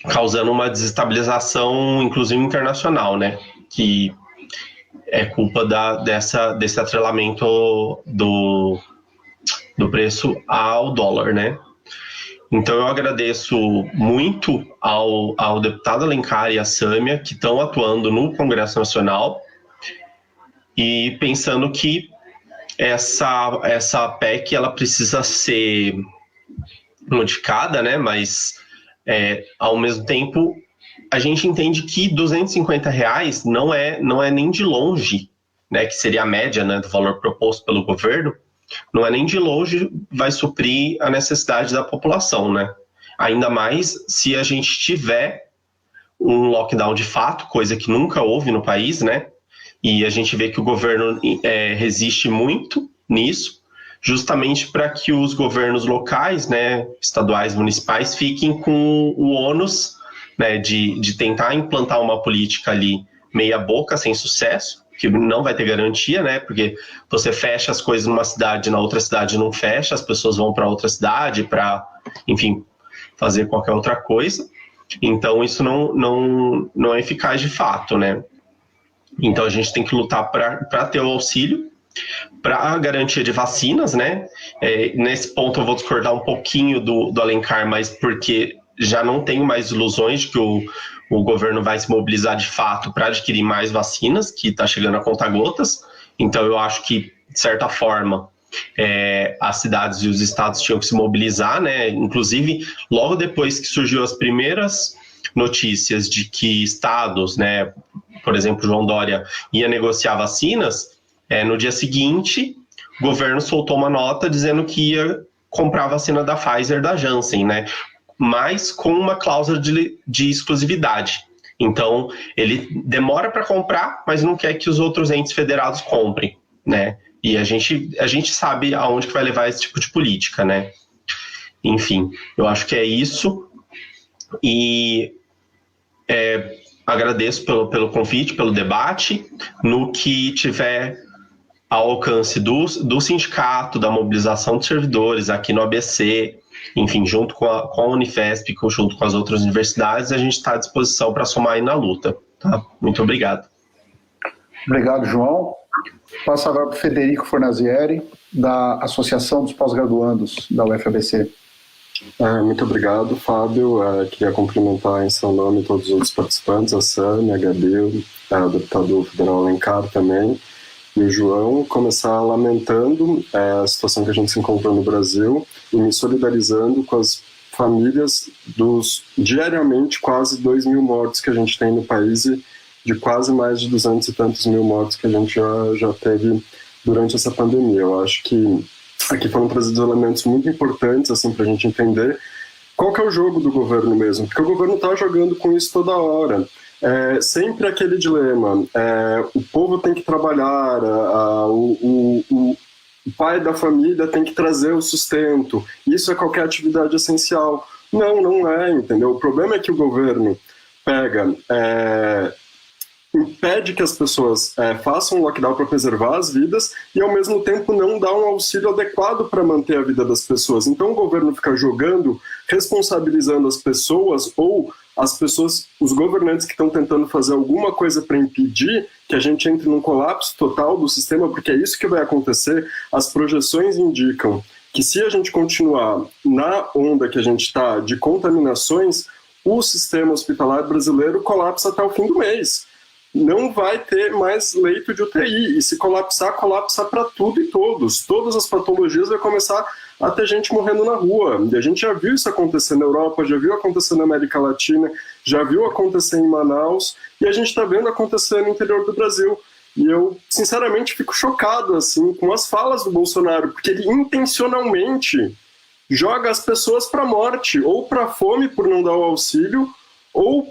[SPEAKER 5] causando uma desestabilização, inclusive internacional, né, que é culpa desse atrelamento do preço ao dólar, né. Então eu agradeço muito ao deputado Alencar e à Sâmia, que estão atuando no Congresso Nacional, e pensando que essa PEC ela precisa ser modificada, né? Mas ao mesmo tempo a gente entende que R$250 não é nem de longe, né? Que seria a média, né, do valor proposto pelo governo. Não é nem de longe vai suprir a necessidade da população, né? Ainda mais se a gente tiver um lockdown de fato, coisa que nunca houve no país, né? E a gente vê que o governo resiste muito nisso, justamente para que os governos locais, né, estaduais, municipais, fiquem com o ônus, né, de tentar implantar uma política ali meia boca, sem sucesso, que não vai ter garantia, né? Porque você fecha as coisas numa cidade, na outra cidade não fecha, as pessoas vão para outra cidade para, enfim, fazer qualquer outra coisa. Então isso não é eficaz de fato, né? Então a gente tem que lutar para ter o auxílio, para a garantia de vacinas, né? Nesse ponto eu vou discordar um pouquinho do Alencar, mas porque já não tenho mais ilusões de que o governo vai se mobilizar de fato para adquirir mais vacinas, que está chegando a conta-gotas. Então eu acho que, de certa forma, as cidades e os estados tinham que se mobilizar, né? Inclusive, logo depois que surgiu as primeiras notícias de que estados, né, por exemplo, João Dória, ia negociar vacinas, no dia seguinte, o governo soltou uma nota dizendo que ia comprar a vacina da Pfizer, da Janssen, né? Mas com uma cláusula de exclusividade. Então, ele demora para comprar, mas não quer que os outros entes federados comprem, né? E a gente sabe aonde que vai levar esse tipo de política, né? Enfim, eu acho que é isso. E agradeço pelo convite, pelo debate. No que tiver ao alcance do sindicato, da mobilização de servidores aqui no ABC, enfim, junto com a Unifesp, junto com as outras universidades, a gente está à disposição para somar aí na luta. Tá? Muito obrigado.
[SPEAKER 1] Obrigado, João. Passo agora para o Federico Fornazieri, da Associação dos Pós-Graduandos da UFABC.
[SPEAKER 6] Muito obrigado, Fábio. Queria cumprimentar em seu nome todos os outros participantes, a Sâmia, a Gabriel, o deputado federal Alencar também, e o João. Começar lamentando a situação que a gente se encontrou no Brasil e me solidarizando com as famílias dos diariamente quase 2.000 mortos que a gente tem no país e de quase mais de 200 e tantos mil mortos que a gente já teve durante essa pandemia. Eu acho que aqui foram trazidos elementos muito importantes assim, para a gente entender qual que é o jogo do governo mesmo, porque o governo está jogando com isso toda hora. Sempre aquele dilema, o povo tem que trabalhar, o pai da família tem que trazer o sustento, isso é qualquer atividade essencial. Não é, entendeu? O problema é que o governo pega, impede que as pessoas façam um lockdown para preservar as vidas e ao mesmo tempo não dá um auxílio adequado para manter a vida das pessoas. Então o governo fica jogando, responsabilizando as pessoas ou as pessoas, os governantes que estão tentando fazer alguma coisa para impedir que a gente entre num colapso total do sistema, porque é isso que vai acontecer. As projeções indicam que se a gente continuar na onda que a gente está de contaminações, o sistema hospitalar brasileiro colapsa até o fim do mês. Não vai ter mais leito de UTI, e se colapsar, colapsa para tudo e todos. Todas as patologias vai começar a ter gente morrendo na rua. E a gente já viu isso acontecer na Europa, já viu acontecer na América Latina, já viu acontecer em Manaus, e a gente está vendo acontecer no interior do Brasil. E eu, sinceramente, fico chocado assim, com as falas do Bolsonaro, porque ele intencionalmente joga as pessoas para a morte, ou para a fome por não dar o auxílio, ou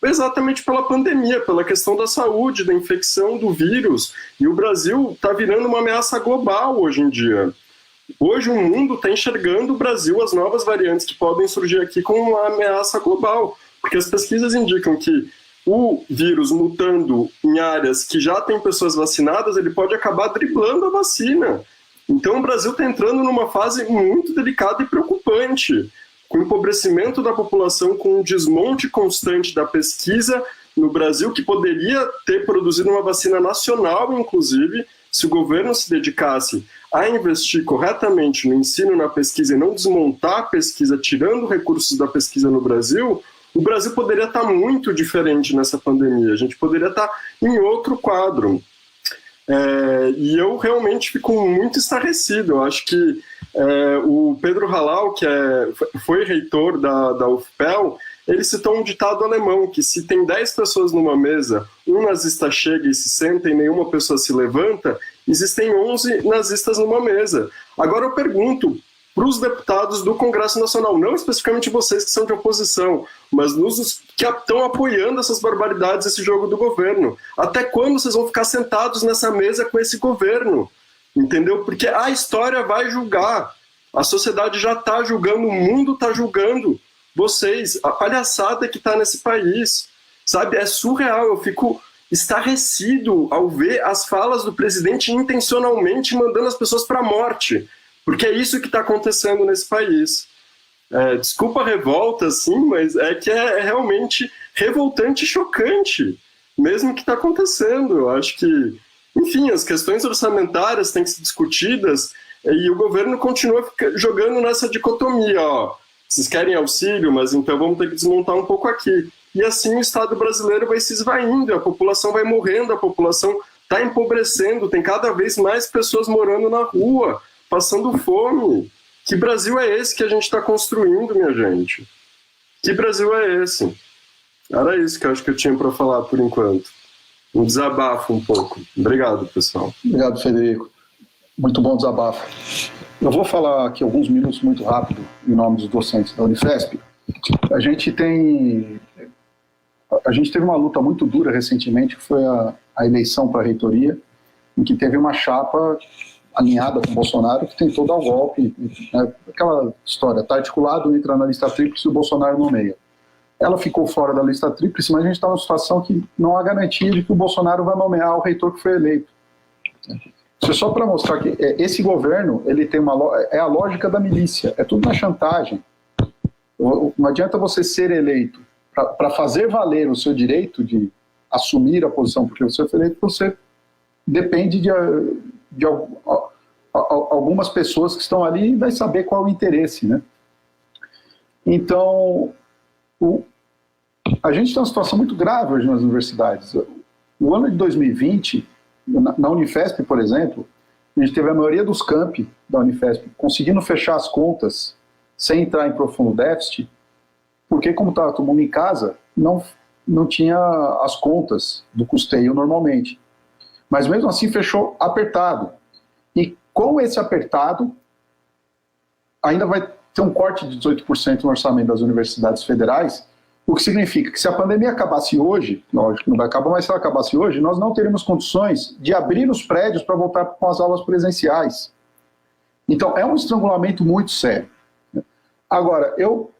[SPEAKER 6] exatamente pela pandemia, pela questão da saúde, da infecção do vírus. E o Brasil está virando uma ameaça global hoje em dia. Hoje o mundo está enxergando o Brasil, as novas variantes que podem surgir aqui, como uma ameaça global. Porque as pesquisas indicam que o vírus mutando em áreas que já tem pessoas vacinadas, ele pode acabar driblando a vacina. Então o Brasil está entrando numa fase muito delicada e preocupante, com o empobrecimento da população, com o desmonte constante da pesquisa no Brasil, que poderia ter produzido uma vacina nacional, inclusive, se o governo se dedicasse a investir corretamente no ensino, na pesquisa, e não desmontar a pesquisa, tirando recursos da pesquisa no Brasil, o Brasil poderia estar muito diferente nessa pandemia, a gente poderia estar em outro quadro. E eu realmente fico muito estarrecido. Eu acho que o Pedro Halal, que foi reitor da UFPEL, ele citou um ditado alemão, que se tem 10 pessoas numa mesa, um nazista chega e se senta e nenhuma pessoa se levanta, existem 11 nazistas numa mesa. Agora eu pergunto para os deputados do Congresso Nacional, não especificamente vocês que são de oposição, mas nos que estão apoiando essas barbaridades, esse jogo do governo. Até quando vocês vão ficar sentados nessa mesa com esse governo? Entendeu? Porque a história vai julgar. A sociedade já está julgando, o mundo está julgando vocês. A palhaçada que está nesse país. Sabe? É surreal. Eu fico estarrecido ao ver as falas do presidente intencionalmente mandando as pessoas para a morte. Porque é isso que está acontecendo nesse país. Desculpa a revolta, sim, mas é que é realmente revoltante e chocante, mesmo que está acontecendo. Eu acho que, enfim, as questões orçamentárias têm que ser discutidas e o governo continua jogando nessa dicotomia. Ó, vocês querem auxílio, mas então vamos ter que desmontar um pouco aqui. E assim o Estado brasileiro vai se esvaindo, a população vai morrendo, a população está empobrecendo, tem cada vez mais pessoas morando na rua, passando fome. Que Brasil é esse que a gente está construindo, minha gente? Que Brasil é esse? Era isso que eu acho que eu tinha para falar por enquanto. Um desabafo um pouco. Obrigado, pessoal.
[SPEAKER 1] Obrigado, Federico. Muito bom desabafo. Eu vou falar aqui alguns minutos muito rápido em nome dos docentes da Unifesp. A gente teve uma luta muito dura recentemente, que foi a eleição para a reitoria, em que teve uma chapa alinhada com o Bolsonaro, que tentou dar o golpe, né? Aquela história, está articulado, entra na lista tríplice e o Bolsonaro nomeia. Ela ficou fora da lista tríplice, mas a gente está numa situação que não há garantia de que o Bolsonaro vai nomear o reitor que foi eleito. Isso é só para mostrar que esse governo, ele tem é a lógica da milícia, é tudo na chantagem. Não adianta você ser eleito para fazer valer o seu direito de assumir a posição, porque você foi eleito, você depende de algumas pessoas que estão ali e vai saber qual é o interesse, né? Então, a gente tem uma situação muito grave hoje nas universidades. O ano de 2020, na Unifesp, por exemplo, a gente teve a maioria dos campi da Unifesp conseguindo fechar as contas sem entrar em profundo déficit, porque como estava todo mundo em casa, não tinha as contas do custeio normalmente. Mas mesmo assim fechou apertado. E com esse apertado, ainda vai ter um corte de 18% no orçamento das universidades federais, o que significa que se a pandemia acabasse hoje, lógico que não vai acabar, mas se ela acabasse hoje, nós não teríamos condições de abrir os prédios para voltar com as aulas presenciais. Então, é um estrangulamento muito sério. Agora, eu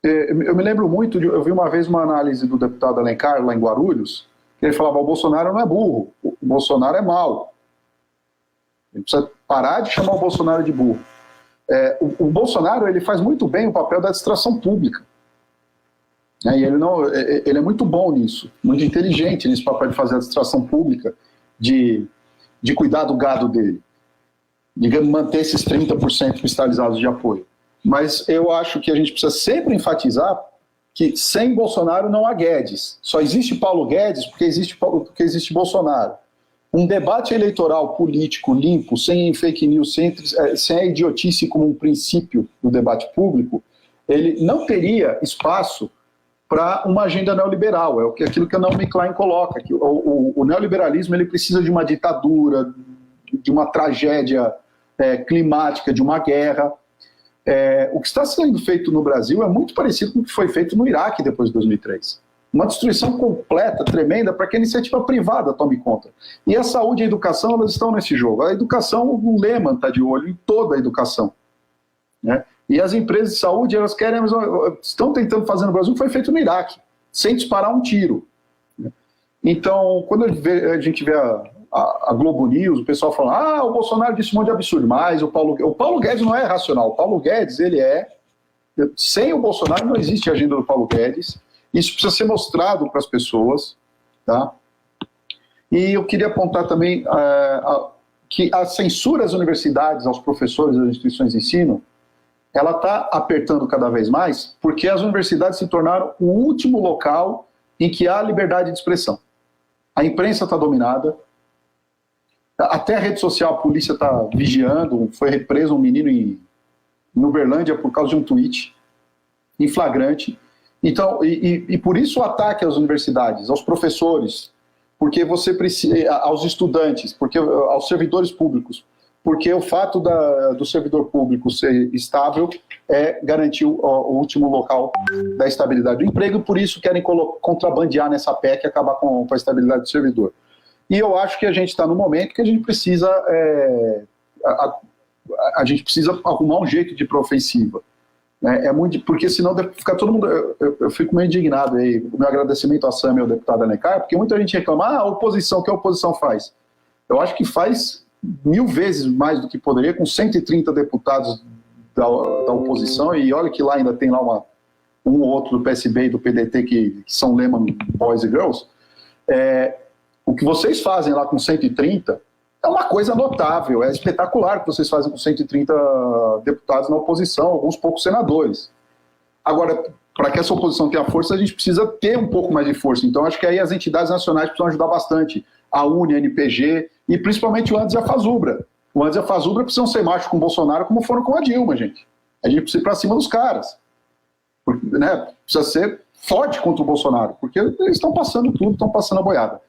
[SPEAKER 1] me lembro muito, eu vi uma vez uma análise do deputado Alencar, lá em Guarulhos, que ele falava, o Bolsonaro não é burro, o Bolsonaro é mau. Ele precisa parar de chamar o Bolsonaro de burro. O Bolsonaro, ele faz muito bem o papel da distração pública. E ele é muito bom nisso, muito inteligente nesse papel de fazer a distração pública, de cuidar do gado dele, de manter esses 30% cristalizados de apoio. Mas eu acho que a gente precisa sempre enfatizar que sem Bolsonaro não há Guedes. Só existe Paulo Guedes porque existe Bolsonaro. Um debate eleitoral político limpo, sem fake news, sem a idiotice como um princípio do debate público, ele não teria espaço para uma agenda neoliberal. É aquilo que a Naomi Klein coloca, que o neoliberalismo ele precisa de uma ditadura, de uma tragédia climática, de uma guerra. O que está sendo feito no Brasil é muito parecido com o que foi feito no Iraque depois de 2003. uma destruição completa, tremenda, para que a iniciativa privada tome conta. E a saúde e a educação, elas estão nesse jogo. A educação, o Lehman está de olho em toda a educação, né? E as empresas de saúde, elas querem, estão tentando fazer no Brasil o que foi feito no Iraque, sem disparar um tiro. Então, quando a gente vê a Globo News, o pessoal fala, o Bolsonaro disse um monte de absurdo, mas o Paulo Guedes não é racional. O Paulo Guedes, sem o Bolsonaro não existe a agenda do Paulo Guedes. Isso precisa ser mostrado para as pessoas, tá? E eu queria apontar também que a censura às universidades, aos professores das instituições de ensino, ela está apertando cada vez mais, porque as universidades se tornaram o último local em que há liberdade de expressão. A imprensa está dominada, até a rede social, a polícia está vigiando, foi preso um menino em Uberlândia por causa de um tweet, em flagrante. Então, e por isso o ataque às universidades, aos professores, porque você precisa, aos estudantes, porque aos servidores públicos, porque o fato do servidor público ser estável é garantir o último local da estabilidade do emprego, e por isso querem contrabandear nessa PEC e acabar com a estabilidade do servidor. E eu acho que a gente está no momento que a gente precisa arrumar um jeito de ir para a ofensiva. Porque senão fica todo mundo... Eu fico meio indignado aí. O meu agradecimento a Sam e ao deputado Alencar, porque muita gente reclama, a oposição, o que a oposição faz? Eu acho que faz 1000 vezes mais do que poderia, com 130 deputados da oposição, e olha que lá ainda tem lá um ou outro do PSB e do PDT que são Lehman Boys e Girls. O que vocês fazem lá com 130 é uma coisa notável, é espetacular o que vocês fazem com 130 deputados na oposição, alguns poucos senadores. Agora, para que essa oposição tenha força, a gente precisa ter um pouco mais de força. Então, acho que aí as entidades nacionais precisam ajudar bastante. A UNE, a NPG e principalmente o Andes e a Fazubra. O Andes e a Fazubra precisam ser machos com o Bolsonaro como foram com a Dilma, gente. A gente precisa ir para cima dos caras. Precisa ser forte contra o Bolsonaro, porque eles estão passando tudo, estão passando a boiada.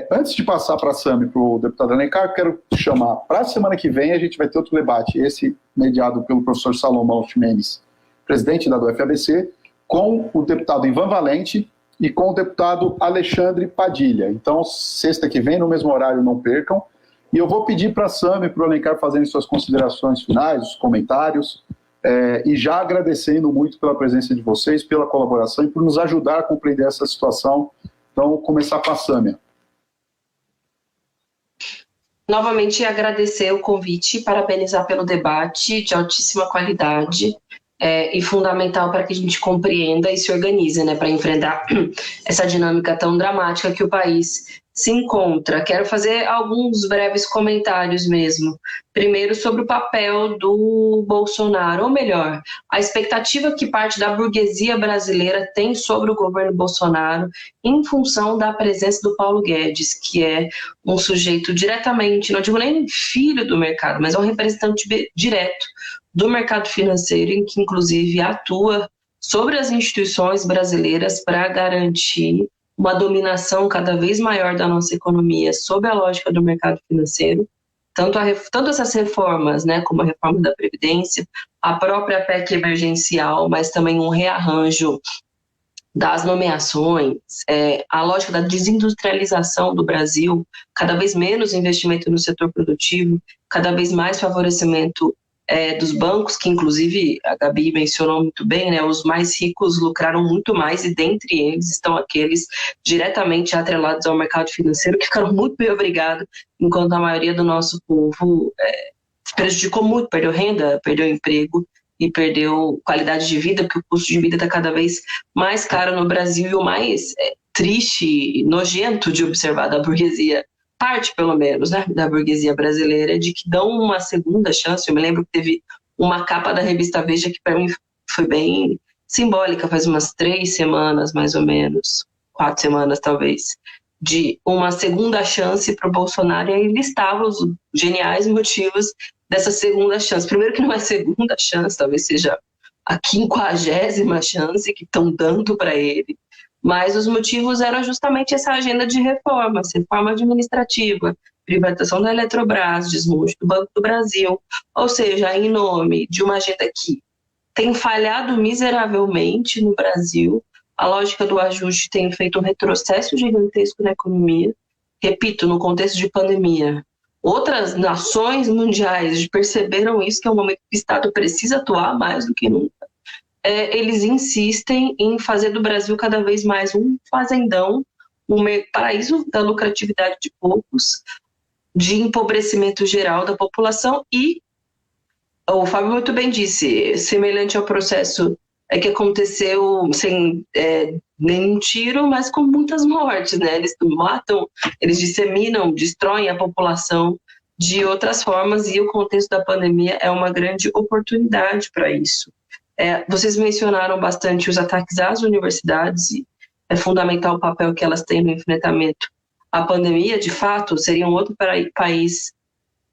[SPEAKER 1] Antes de passar para a Sam e para o deputado Alencar, eu quero chamar para a semana que vem, a gente vai ter outro debate, esse mediado pelo professor Salomão Ximenes, presidente da UFABC, com o deputado Ivan Valente e com o deputado Alexandre Padilha. Então, sexta que vem, no mesmo horário, não percam. E eu vou pedir para a Sam e para o Alencar fazerem suas considerações finais, os comentários, e já agradecendo muito pela presença de vocês, pela colaboração e por nos ajudar a compreender essa situação. Então, vou começar com a Sâmia.
[SPEAKER 2] Novamente, agradecer o convite, parabenizar pelo debate de altíssima qualidade e fundamental para que a gente compreenda e se organize, para enfrentar essa dinâmica tão dramática que o país se encontra. Quero fazer alguns breves comentários mesmo. Primeiro, sobre o papel do Bolsonaro, ou melhor, a expectativa que parte da burguesia brasileira tem sobre o governo Bolsonaro em função da presença do Paulo Guedes, que é um sujeito diretamente, não digo nem filho do mercado, mas é um representante direto do mercado financeiro, em que inclusive atua sobre as instituições brasileiras para garantir uma dominação cada vez maior da nossa economia sob a lógica do mercado financeiro, tanto essas reformas, como a reforma da Previdência, a própria PEC emergencial, mas também um rearranjo das nomeações, a lógica da desindustrialização do Brasil, cada vez menos investimento no setor produtivo, cada vez mais favorecimento dos bancos, que inclusive a Gabi mencionou muito bem, os mais ricos lucraram muito mais, e dentre eles estão aqueles diretamente atrelados ao mercado financeiro, que ficaram muito bem obrigados, enquanto a maioria do nosso povo prejudicou muito, perdeu renda, perdeu emprego e perdeu qualidade de vida, porque o custo de vida está cada vez mais caro no Brasil, e o mais triste e nojento de observar da burguesia, parte pelo menos, da burguesia brasileira, de que dão uma segunda chance. Eu me lembro que teve uma capa da revista Veja que para mim foi bem simbólica, faz umas 3 semanas mais ou menos, 4 semanas talvez, de uma segunda chance para o Bolsonaro, e aí listava os geniais motivos dessa segunda chance. Primeiro, que não é segunda chance, talvez seja a 50ª chance que estão dando para ele, mas os motivos eram justamente essa agenda de reformas, reforma administrativa, privatização da Eletrobras, desmonte do Banco do Brasil, ou seja, em nome de uma agenda que tem falhado miseravelmente no Brasil, a lógica do ajuste tem feito um retrocesso gigantesco na economia. Repito, no contexto de pandemia. Outras nações mundiais perceberam isso, que é um momento que o Estado precisa atuar mais do que nunca. Eles insistem em fazer do Brasil cada vez mais um fazendão, um paraíso da lucratividade de poucos, de empobrecimento geral da população e, o Fábio muito bem disse, semelhante ao processo que aconteceu sem nenhum tiro, mas com muitas mortes, né? Eles matam, eles disseminam, destroem a população de outras formas e o contexto da pandemia é uma grande oportunidade para isso. Vocês mencionaram bastante os ataques às universidades e é fundamental o papel que elas têm no enfrentamento à pandemia. De fato, seria um outro país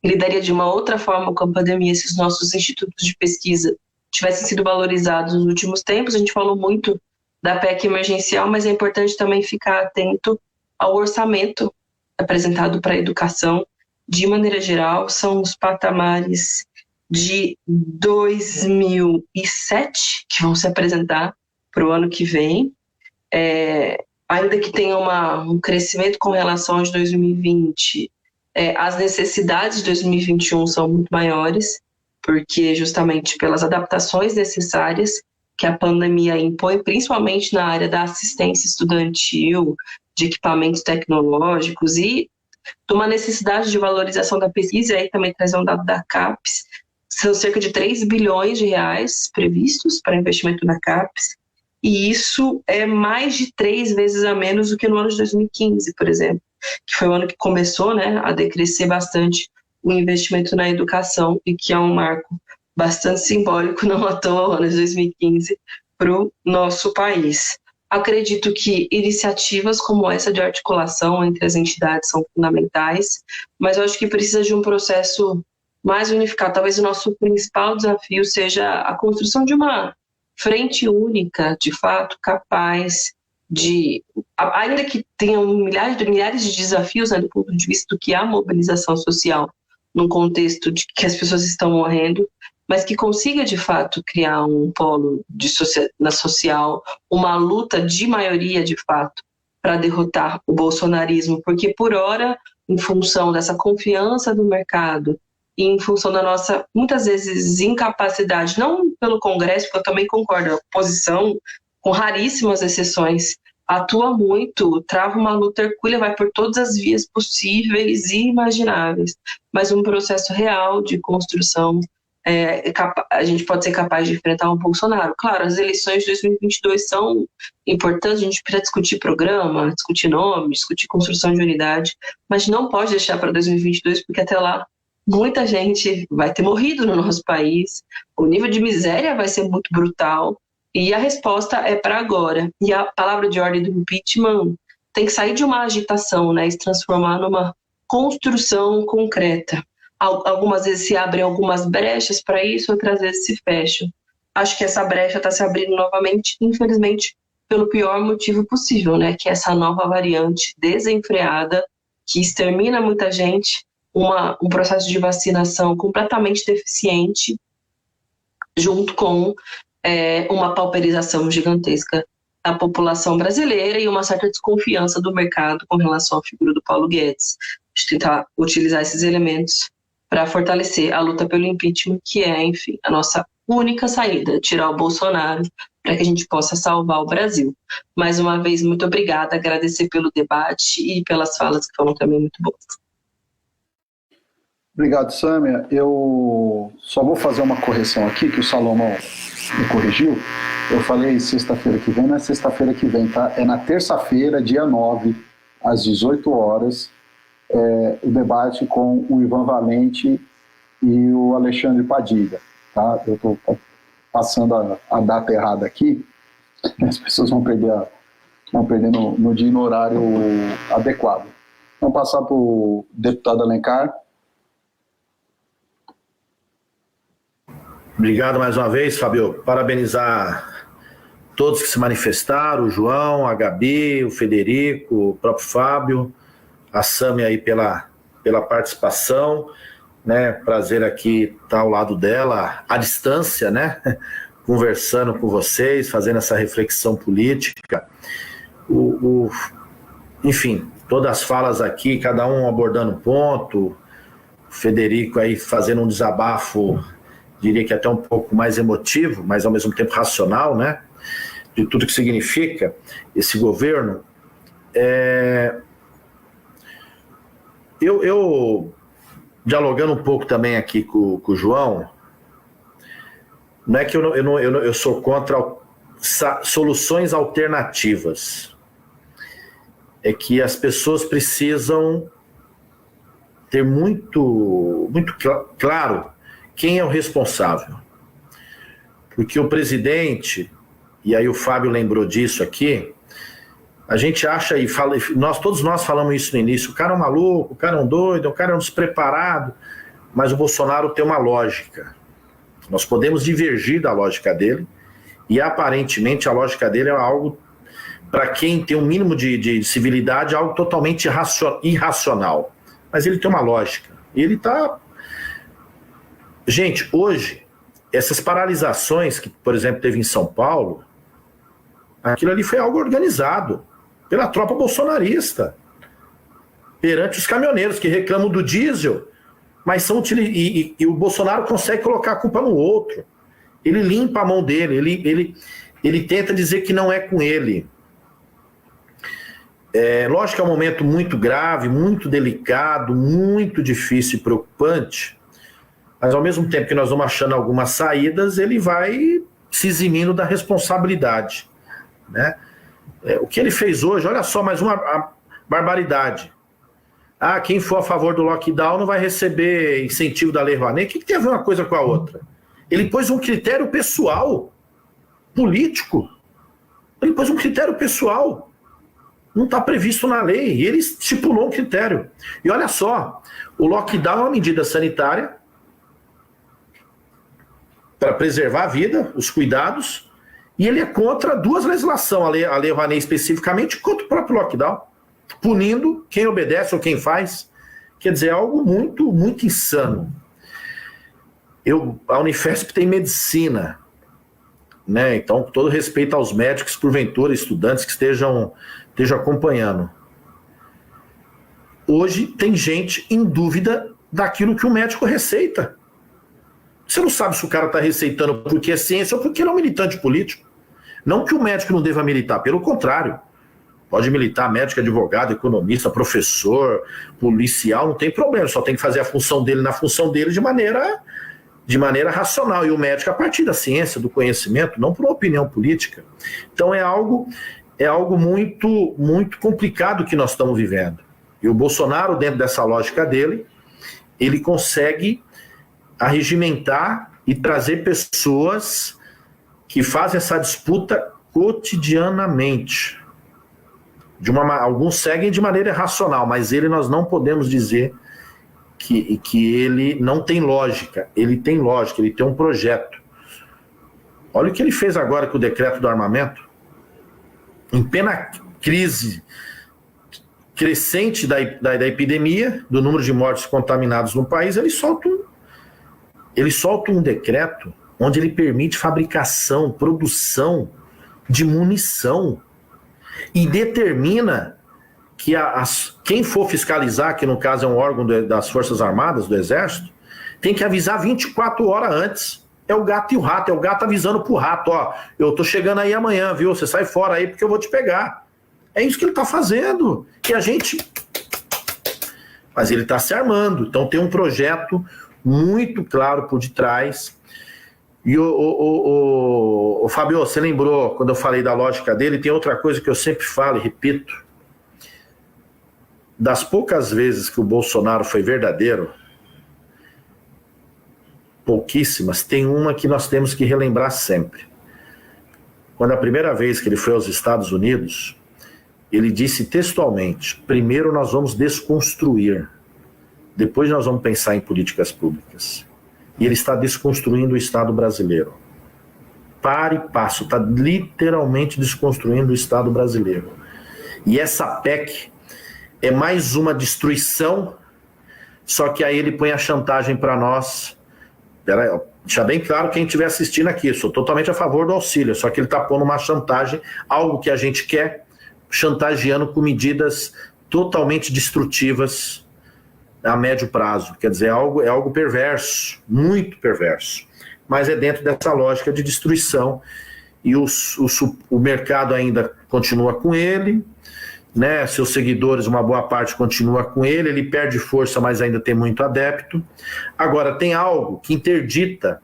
[SPEAKER 2] que lidaria de uma outra forma com a pandemia se os nossos institutos de pesquisa tivessem sido valorizados nos últimos tempos. A gente falou muito da PEC emergencial, mas é importante também ficar atento ao orçamento apresentado para a educação. De maneira geral, são os patamares de 2007 que vão se apresentar para o ano que vem. Ainda que tenha um crescimento com relação aos 2020, as necessidades de 2021 são muito maiores, porque justamente pelas adaptações necessárias que a pandemia impõe, principalmente na área da assistência estudantil, de equipamentos tecnológicos e de uma necessidade de valorização da pesquisa, e aí também trazer um dado da CAPES, são cerca de 3 bilhões de reais previstos para investimento na CAPES, e isso é mais de 3 vezes a menos do que no ano de 2015, por exemplo, que foi o ano que começou, né, a decrescer bastante o investimento na educação e que é um marco bastante simbólico, não à toa, o ano de 2015, para o nosso país. Acredito que iniciativas como essa de articulação entre as entidades são fundamentais, mas eu acho que precisa de um processo mais unificado. Talvez o nosso principal desafio seja a construção de uma frente única, de fato, capaz de, ainda que tenham milhares de desafios, né, do ponto de vista do que é a mobilização social, num contexto de que as pessoas estão morrendo, mas que consiga, de fato, criar um polo na social, uma luta de maioria, de fato, para derrotar o bolsonarismo, porque, por hora, em função dessa confiança do mercado e em função da nossa, muitas vezes, incapacidade, não pelo Congresso, porque eu também concordo, a oposição, com raríssimas exceções, atua muito, trava uma luta hercúlea, vai por todas as vias possíveis e imagináveis, mas um processo real de construção, a gente pode ser capaz de enfrentar um Bolsonaro. Claro, as eleições de 2022 são importantes, a gente precisa discutir programa, discutir nome, discutir construção de unidade, mas não pode deixar para 2022, porque até lá muita gente vai ter morrido no nosso país, o nível de miséria vai ser muito brutal, e a resposta é para agora. E a palavra de ordem do impeachment tem que sair de uma agitação, né, e se transformar numa construção concreta. Algumas vezes se abrem algumas brechas para isso, outras vezes se fecham. Acho que essa brecha está se abrindo novamente, infelizmente, pelo pior motivo possível, né, que é essa nova variante desenfreada, que extermina muita gente, um processo de vacinação completamente deficiente, junto com uma pauperização gigantesca da população brasileira e uma certa desconfiança do mercado com relação à figura do Paulo Guedes. A gente tentar utilizar esses elementos para fortalecer a luta pelo impeachment, que é, enfim, a nossa única saída, tirar o Bolsonaro para que a gente possa salvar o Brasil. Mais uma vez, muito obrigada, agradecer pelo debate e pelas falas que foram também muito boas.
[SPEAKER 1] Obrigado, Sâmia. Eu só vou fazer uma correção aqui, que o Salomão me corrigiu. Eu falei sexta-feira que vem, não é sexta-feira que vem, tá? É na terça-feira, dia 9, às 18 horas, o debate com o Ivan Valente e o Alexandre Padilha, tá? Eu estou passando a data errada aqui, as pessoas vão perder no dia e no horário adequado. Vamos passar para o deputado Alencar.
[SPEAKER 3] Obrigado mais uma vez, Fábio. Parabenizar todos que se manifestaram, o João, a Gabi, o Federico, o próprio Fábio, a Sâmia aí pela participação, né? Prazer aqui estar ao lado dela, à distância, né? conversando com vocês, fazendo essa reflexão política. Enfim, todas as falas aqui, cada um abordando um ponto, o Federico aí fazendo um desabafo, diria que até um pouco mais emotivo, mas ao mesmo tempo racional, né? De tudo que significa esse governo. Eu dialogando um pouco também aqui com o João, não é que eu sou contra soluções alternativas, é que as pessoas precisam ter muito claro quem é o responsável. Porque o presidente, e aí o Fábio lembrou disso aqui, a gente acha e fala, todos nós falamos isso no início, o cara é um maluco, o cara é um doido, o cara é um despreparado, mas o Bolsonaro tem uma lógica. Nós podemos divergir da lógica dele, e aparentemente a lógica dele é algo, para quem tem um mínimo de civilidade, algo totalmente irracional. Mas ele tem uma lógica. E ele está... Gente, hoje, essas paralisações que, por exemplo, teve em São Paulo, aquilo ali foi algo organizado pela tropa bolsonarista, perante os caminhoneiros que reclamam do diesel, mas e o Bolsonaro consegue colocar a culpa no outro. Ele limpa a mão dele, ele tenta dizer que não é com ele. Lógico que é um momento muito grave, muito delicado, muito difícil e preocupante, mas ao mesmo tempo que nós vamos achando algumas saídas, ele vai se eximindo da responsabilidade, né? O que ele fez hoje, olha só, mais uma barbaridade. Quem for a favor do lockdown não vai receber incentivo da Lei Rouanet. O que tem a ver uma coisa com a outra? Ele pôs um critério pessoal, político. Ele pôs um critério pessoal. Não está previsto na lei. E ele estipulou um critério. E olha só, o lockdown é uma medida sanitária para preservar a vida, os cuidados, e ele é contra duas legislações, a Lei Rouanet especificamente, contra o próprio lockdown, punindo quem obedece ou quem faz. Quer dizer, é algo muito, muito insano. A Unifesp tem medicina, né? Então, com todo respeito aos médicos, porventura, estudantes que estejam acompanhando. Hoje tem gente em dúvida daquilo que o médico receita. Você não sabe se o cara está receitando porque é ciência ou porque ele é um militante político. Não que o médico não deva militar, pelo contrário. Pode militar médico, advogado, economista, professor, policial, não tem problema. Só tem que fazer a função dele na função dele de maneira racional. E o médico a partir da ciência, do conhecimento, não por uma opinião política. Então é algo muito, muito complicado que nós estamos vivendo. E o Bolsonaro, dentro dessa lógica dele, ele consegue arregimentar e trazer pessoas que fazem essa disputa cotidianamente. Alguns seguem de maneira irracional, mas nós não podemos dizer que ele não tem lógica. Ele tem lógica, ele tem um projeto. Olha o que ele fez agora com o decreto do armamento. Em plena crise crescente da epidemia, do número de mortes contaminados no país, ele solta um decreto onde ele permite fabricação, produção de munição e determina que quem for fiscalizar, que no caso é um órgão das Forças Armadas, do Exército, tem que avisar 24 horas antes. É o gato e o rato, é o gato avisando pro rato, eu tô chegando aí amanhã, viu? Você sai fora aí porque eu vou te pegar. É isso que ele tá fazendo. Mas ele tá se armando. Então tem um projeto muito claro por detrás. E o Fábio, você lembrou quando eu falei da lógica dele? Tem outra coisa que eu sempre falo e repito. Das poucas vezes que o Bolsonaro foi verdadeiro, pouquíssimas, tem uma que nós temos que relembrar sempre. Quando a primeira vez que ele foi aos Estados Unidos, ele disse textualmente: primeiro nós vamos desconstruir, depois nós vamos pensar em políticas públicas. E ele está desconstruindo o Estado brasileiro. Para e passo, está literalmente desconstruindo o Estado brasileiro. E essa PEC é mais uma destruição, só que aí ele põe a chantagem para nós. deixar bem claro quem estiver assistindo aqui, sou totalmente a favor do auxílio, só que ele está pondo uma chantagem, algo que a gente quer, chantageando com medidas totalmente destrutivas a médio prazo. Quer dizer, é algo perverso, muito perverso, mas é dentro dessa lógica de destruição, e o mercado ainda continua com ele, né? Seus seguidores, uma boa parte continua com ele perde força, mas ainda tem muito adepto. Agora, tem algo que interdita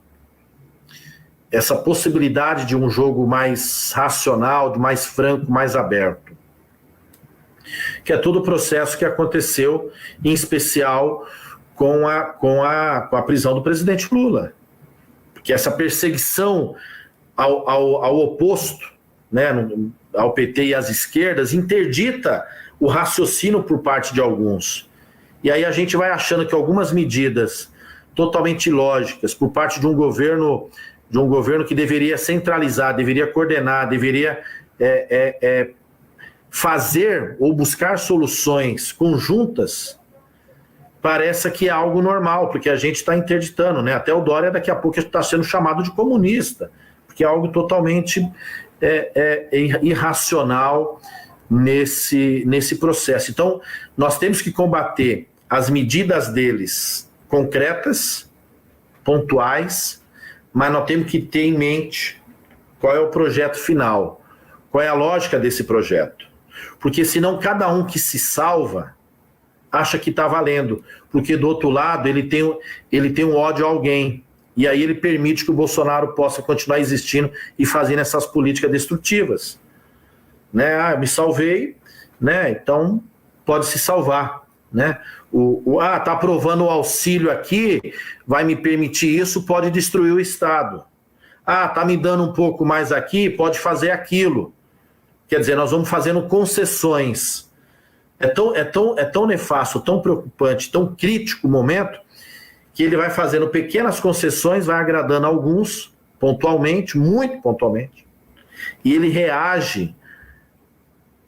[SPEAKER 3] essa possibilidade de um jogo mais racional, mais franco, mais aberto, que é todo o processo que aconteceu, em especial com a prisão do presidente Lula, porque essa perseguição ao oposto, né, ao PT e às esquerdas, interdita o raciocínio por parte de alguns. E aí a gente vai achando que algumas medidas totalmente ilógicas por parte de um governo que deveria centralizar, deveria coordenar, deveria fazer ou buscar soluções conjuntas, parece que é algo normal, porque a gente está interditando, né? Até o Dória daqui a pouco está sendo chamado de comunista, porque é algo totalmente irracional nesse processo. Então, nós temos que combater as medidas deles concretas, pontuais, mas nós temos que ter em mente qual é o projeto final, qual é a lógica desse projeto. Porque senão cada um que se salva acha que está valendo, porque do outro lado ele tem um ódio a alguém, e aí ele permite que o Bolsonaro possa continuar existindo e fazendo essas políticas destrutivas. Né? Me salvei, né? Então pode se salvar. Né? Tá aprovando o auxílio aqui, vai me permitir isso, pode destruir o Estado. Tá me dando um pouco mais aqui, pode fazer aquilo. Quer dizer, nós vamos fazendo concessões. É tão nefasto, tão preocupante, tão crítico o momento, que ele vai fazendo pequenas concessões, vai agradando alguns, pontualmente, muito pontualmente, e ele reage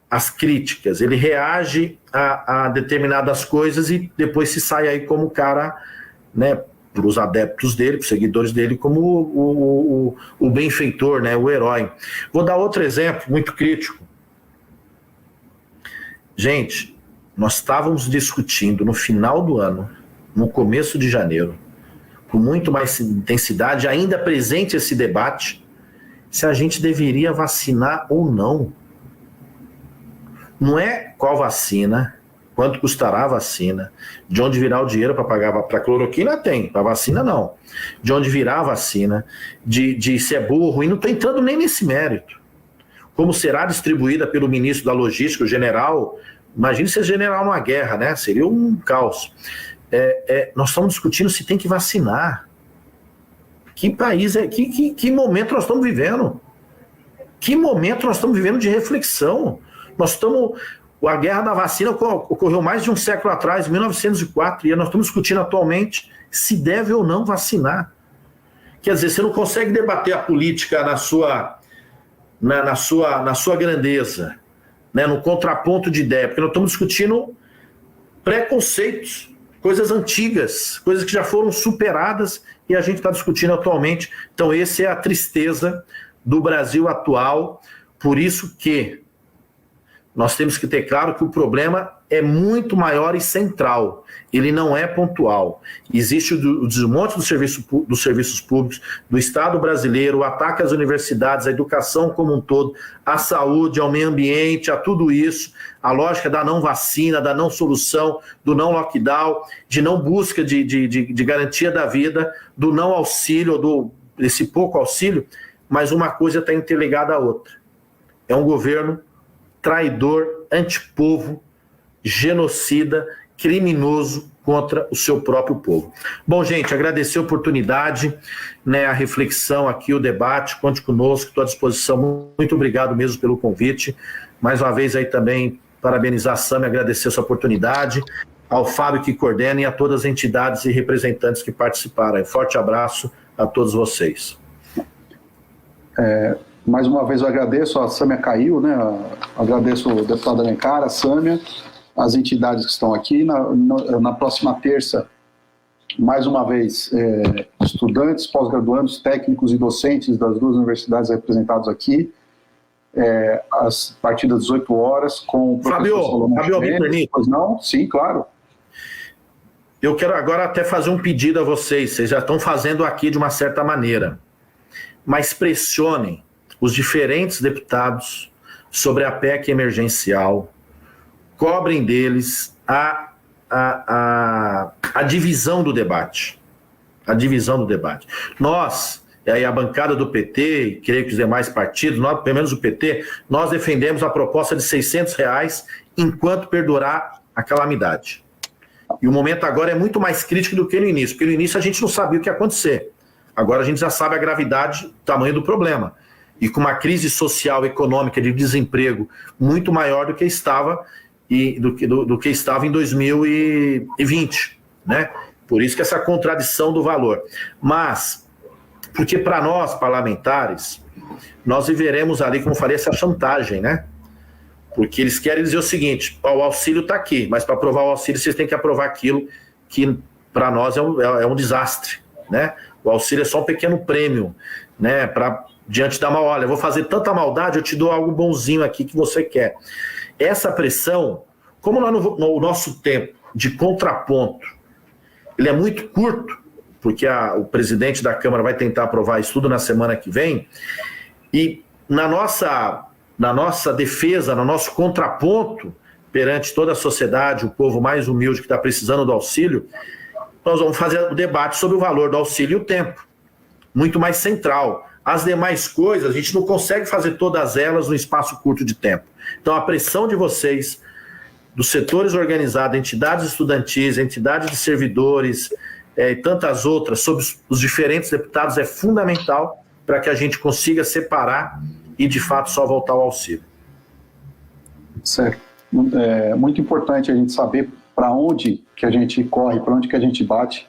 [SPEAKER 3] às críticas, ele reage a determinadas coisas e depois se sai aí como cara, né, para os adeptos dele, para os seguidores dele, como o benfeitor, né, o herói. Vou dar outro exemplo muito crítico. Gente, nós estávamos discutindo no final do ano, no começo de janeiro, com muito mais intensidade, ainda presente esse debate, se a gente deveria vacinar ou não. Não é qual vacina, quanto custará a vacina, de onde virá o dinheiro para pagar. Para cloroquina tem, para vacina não. De onde virá a vacina, de se é boa ou ruim, não estou entrando nem nesse mérito. Como será distribuída pelo ministro da Logística, o general, imagine ser general numa guerra, né? Seria um caos. Nós estamos discutindo se tem que vacinar. Que país que momento nós estamos vivendo? Que momento nós estamos vivendo de reflexão? A guerra da vacina ocorreu mais de um século atrás, 1904, e nós estamos discutindo atualmente se deve ou não vacinar. Quer dizer, você não consegue debater a política na sua grandeza, né, no contraponto de ideia, porque nós estamos discutindo preconceitos, coisas antigas, coisas que já foram superadas e a gente está discutindo atualmente. Então, essa é a tristeza do Brasil atual. Por isso que nós temos que ter claro que o problema é muito maior e central. Ele não é pontual. Existe o desmonte dos serviços públicos, do Estado brasileiro, o ataque às universidades, à educação como um todo, à saúde, ao meio ambiente, a tudo isso, a lógica da não vacina, da não solução, do não lockdown, de não busca de garantia da vida, do não auxílio, desse pouco auxílio, mas uma coisa está interligada à outra. É um governo traidor, antipovo, genocida, criminoso contra o seu próprio povo. Bom, gente, agradecer a oportunidade, né, a reflexão aqui, o debate, conte conosco, estou à disposição. Muito obrigado mesmo pelo convite. Mais uma vez aí também parabenizar a Sâmia, agradecer essa oportunidade, ao Fábio que coordena e a todas as entidades e representantes que participaram. Forte abraço a todos vocês.
[SPEAKER 1] Mais uma vez eu agradeço, a Sâmia caiu, né? Agradeço o deputado Alencar, a Sâmia, as entidades que estão aqui. Na próxima terça mais uma vez, estudantes, pós-graduandos, técnicos e docentes das duas universidades representados aqui, a partir das 18 horas, com o professor Salomão.
[SPEAKER 3] Fabio, me permite?
[SPEAKER 1] Pois não? Sim, claro.
[SPEAKER 3] Eu quero agora até fazer um pedido a vocês já estão fazendo aqui de uma certa maneira, mas pressionem os diferentes deputados sobre a PEC emergencial, cobrem deles a divisão do debate. A divisão do debate. Nós, e aí a bancada do PT, e creio que os demais partidos, nós, pelo menos o PT, nós defendemos a proposta de R$600 enquanto perdurar a calamidade. E o momento agora é muito mais crítico do que no início, porque no início a gente não sabia o que ia acontecer. Agora a gente já sabe a gravidade, o tamanho do problema. E com uma crise social, econômica, de desemprego muito maior do que estava, do que estava em 2020, né? Por isso que essa contradição do valor. Mas, porque para nós, parlamentares, nós viveremos ali, como eu falei, essa chantagem, né? Porque eles querem dizer o seguinte, o auxílio está aqui, mas para aprovar o auxílio vocês têm que aprovar aquilo que para nós é um desastre, né? O auxílio é só um pequeno prêmio, né? Diante da olha, eu vou fazer tanta maldade, eu te dou algo bonzinho aqui que você quer. Essa pressão, como lá no nosso tempo de contraponto, ele é muito curto, porque o presidente da Câmara vai tentar aprovar isso tudo na semana que vem, e na nossa defesa, no nosso contraponto perante toda a sociedade, o povo mais humilde que está precisando do auxílio, nós vamos fazer o debate sobre o valor do auxílio e o tempo, muito mais central. As demais coisas, a gente não consegue fazer todas elas num espaço curto de tempo. Então a pressão de vocês, dos setores organizados, entidades estudantis, entidades de servidores e tantas outras, sobre os diferentes deputados, é fundamental para que a gente consiga separar e, de fato, só voltar ao auxílio.
[SPEAKER 1] Certo. É muito importante a gente saber para onde que a gente corre, para onde que a gente bate,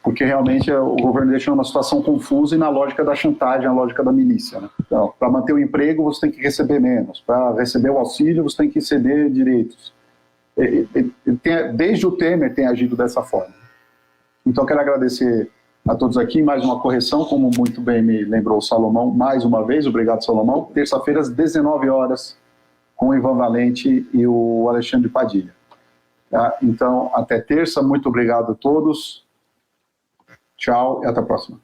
[SPEAKER 1] porque realmente o governo deixa numa situação confusa e na lógica da chantagem, na lógica da milícia, né? Então, para manter o emprego, você tem que receber menos. Para receber o auxílio, você tem que ceder direitos. Desde o Temer tem agido dessa forma. Então, quero agradecer a todos aqui. Mais uma correção, como muito bem me lembrou o Salomão, mais uma vez, obrigado, Salomão. Terça-feira, às 19 horas, com o Ivan Valente e o Alexandre Padilha. Tá? Então, até terça, muito obrigado a todos. Tchau e até a próxima.